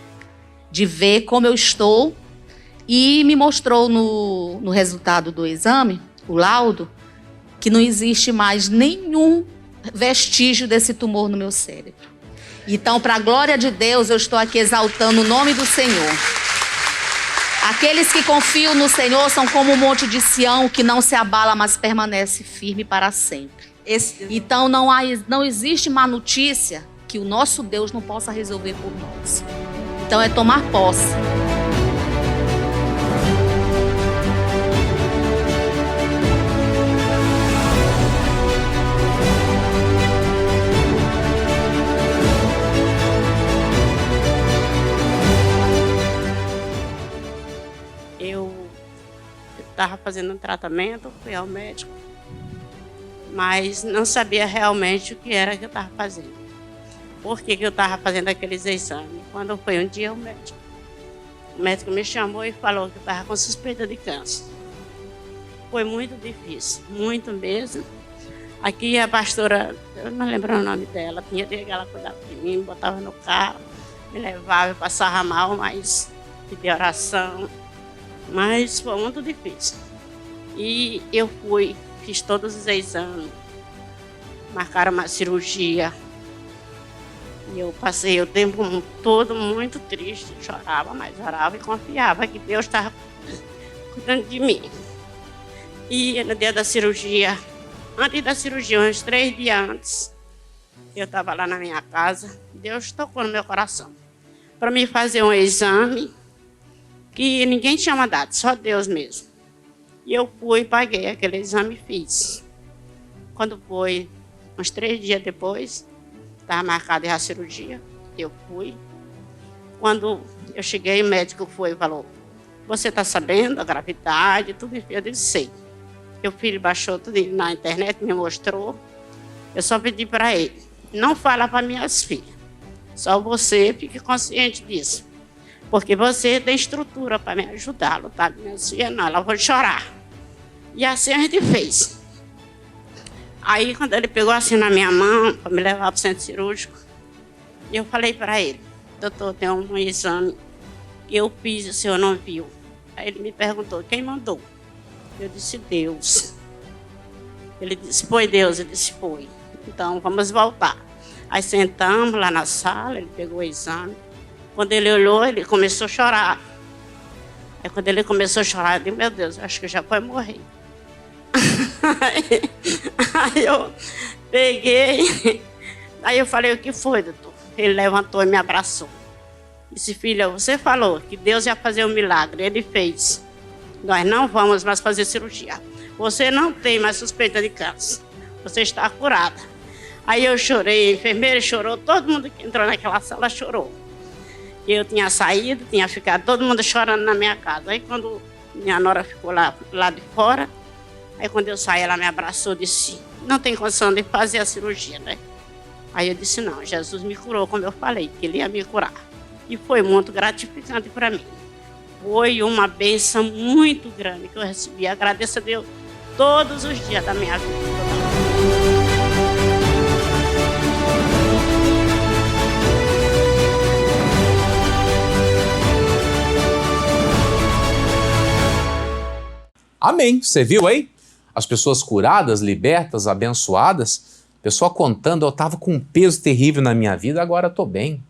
de ver como eu estou e me mostrou no resultado do exame, o laudo, que não existe mais nenhum vestígio desse tumor no meu cérebro. Então, para a glória de Deus, eu estou aqui exaltando o nome do Senhor. Aqueles que confiam no Senhor são como o monte de Sião, que não se abala, mas permanece firme para sempre. Então não existe má notícia que o nosso Deus não possa resolver por nós. Então é tomar posse. Estava fazendo um tratamento, fui ao médico, mas não sabia realmente o que era que eu estava fazendo. Por que eu estava fazendo aqueles exames? Quando foi um dia, o médico me chamou e falou que eu estava com suspeita de câncer. Foi muito difícil, muito mesmo. Aqui a pastora, eu não lembro o nome dela, tinha dia que ela cuidava de mim, me botava no carro, me levava, eu passava mal, mas pedi oração. Mas foi muito difícil. E eu fiz todos os exames, marcaram uma cirurgia. E eu passei o tempo todo muito triste, chorava, mas orava e confiava que Deus estava cuidando de mim. E no dia da cirurgia, antes da cirurgia, uns 3 dias antes, eu estava lá na minha casa, Deus tocou no meu coração para me fazer um exame que ninguém tinha mandado, só Deus mesmo. E eu fui, paguei aquele exame e fiz. Quando foi, uns 3 dias depois, estava marcada a cirurgia, eu fui. Quando eu cheguei, o médico foi e falou, você está sabendo a gravidade, tudo isso? Eu disse, sei. Meu filho baixou tudo na internet, me mostrou. Eu só pedi para ele, não fala para minhas filhas. Só você fique consciente disso. Porque você tem estrutura para me ajudar, tá? Minhas filhas não, elas vão chorar. E assim a gente fez. Aí, quando ele pegou assim na minha mão, para me levar para o centro cirúrgico, eu falei para ele, doutor, tem um exame que eu fiz e o senhor não viu. Aí ele me perguntou, quem mandou? Eu disse, Deus. Ele disse, foi Deus? Eu disse, foi. Então, vamos voltar. Aí sentamos lá na sala, ele pegou o exame. Quando ele olhou, ele começou a chorar. Aí quando ele começou a chorar, eu disse, meu Deus, acho que já vai morrer. Aí eu peguei, aí eu falei, o que foi, doutor? Ele levantou e me abraçou. Disse, filha, você falou que Deus ia fazer um milagre, ele fez. Nós não vamos mais fazer cirurgia. Você não tem mais suspeita de câncer. Você está curada. Aí eu chorei, a enfermeira chorou, todo mundo que entrou naquela sala chorou. Eu tinha saído, tinha ficado todo mundo chorando na minha casa. Aí quando minha nora ficou lá de fora, aí quando eu saí, ela me abraçou e disse, não tem condição de fazer a cirurgia, né? Aí eu disse, não, Jesus me curou, como eu falei, que ele ia me curar. E foi muito gratificante para mim. Foi uma bênção muito grande que eu recebi. Agradeço a Deus todos os dias da minha vida. Amém. Você viu aí? As pessoas curadas, libertas, abençoadas. Pessoa contando, eu estava com um peso terrível na minha vida, agora estou bem.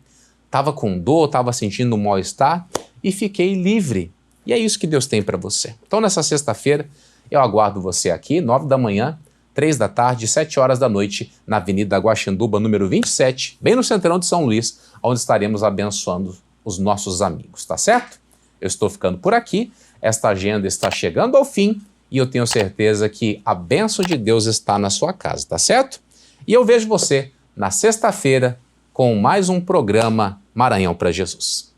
Estava com dor, estava sentindo um mal-estar e fiquei livre. E é isso que Deus tem para você. Então, nessa sexta-feira, eu aguardo você aqui, 9 da manhã, 3 da tarde, 7 horas da noite, na Avenida Guaxinduba, número 27, bem no centrão de São Luís, onde estaremos abençoando os nossos amigos, tá certo? Eu estou ficando por aqui, esta agenda está chegando ao fim e eu tenho certeza que a bênção de Deus está na sua casa, tá certo? E eu vejo você na sexta-feira com mais um programa Maranhão para Jesus.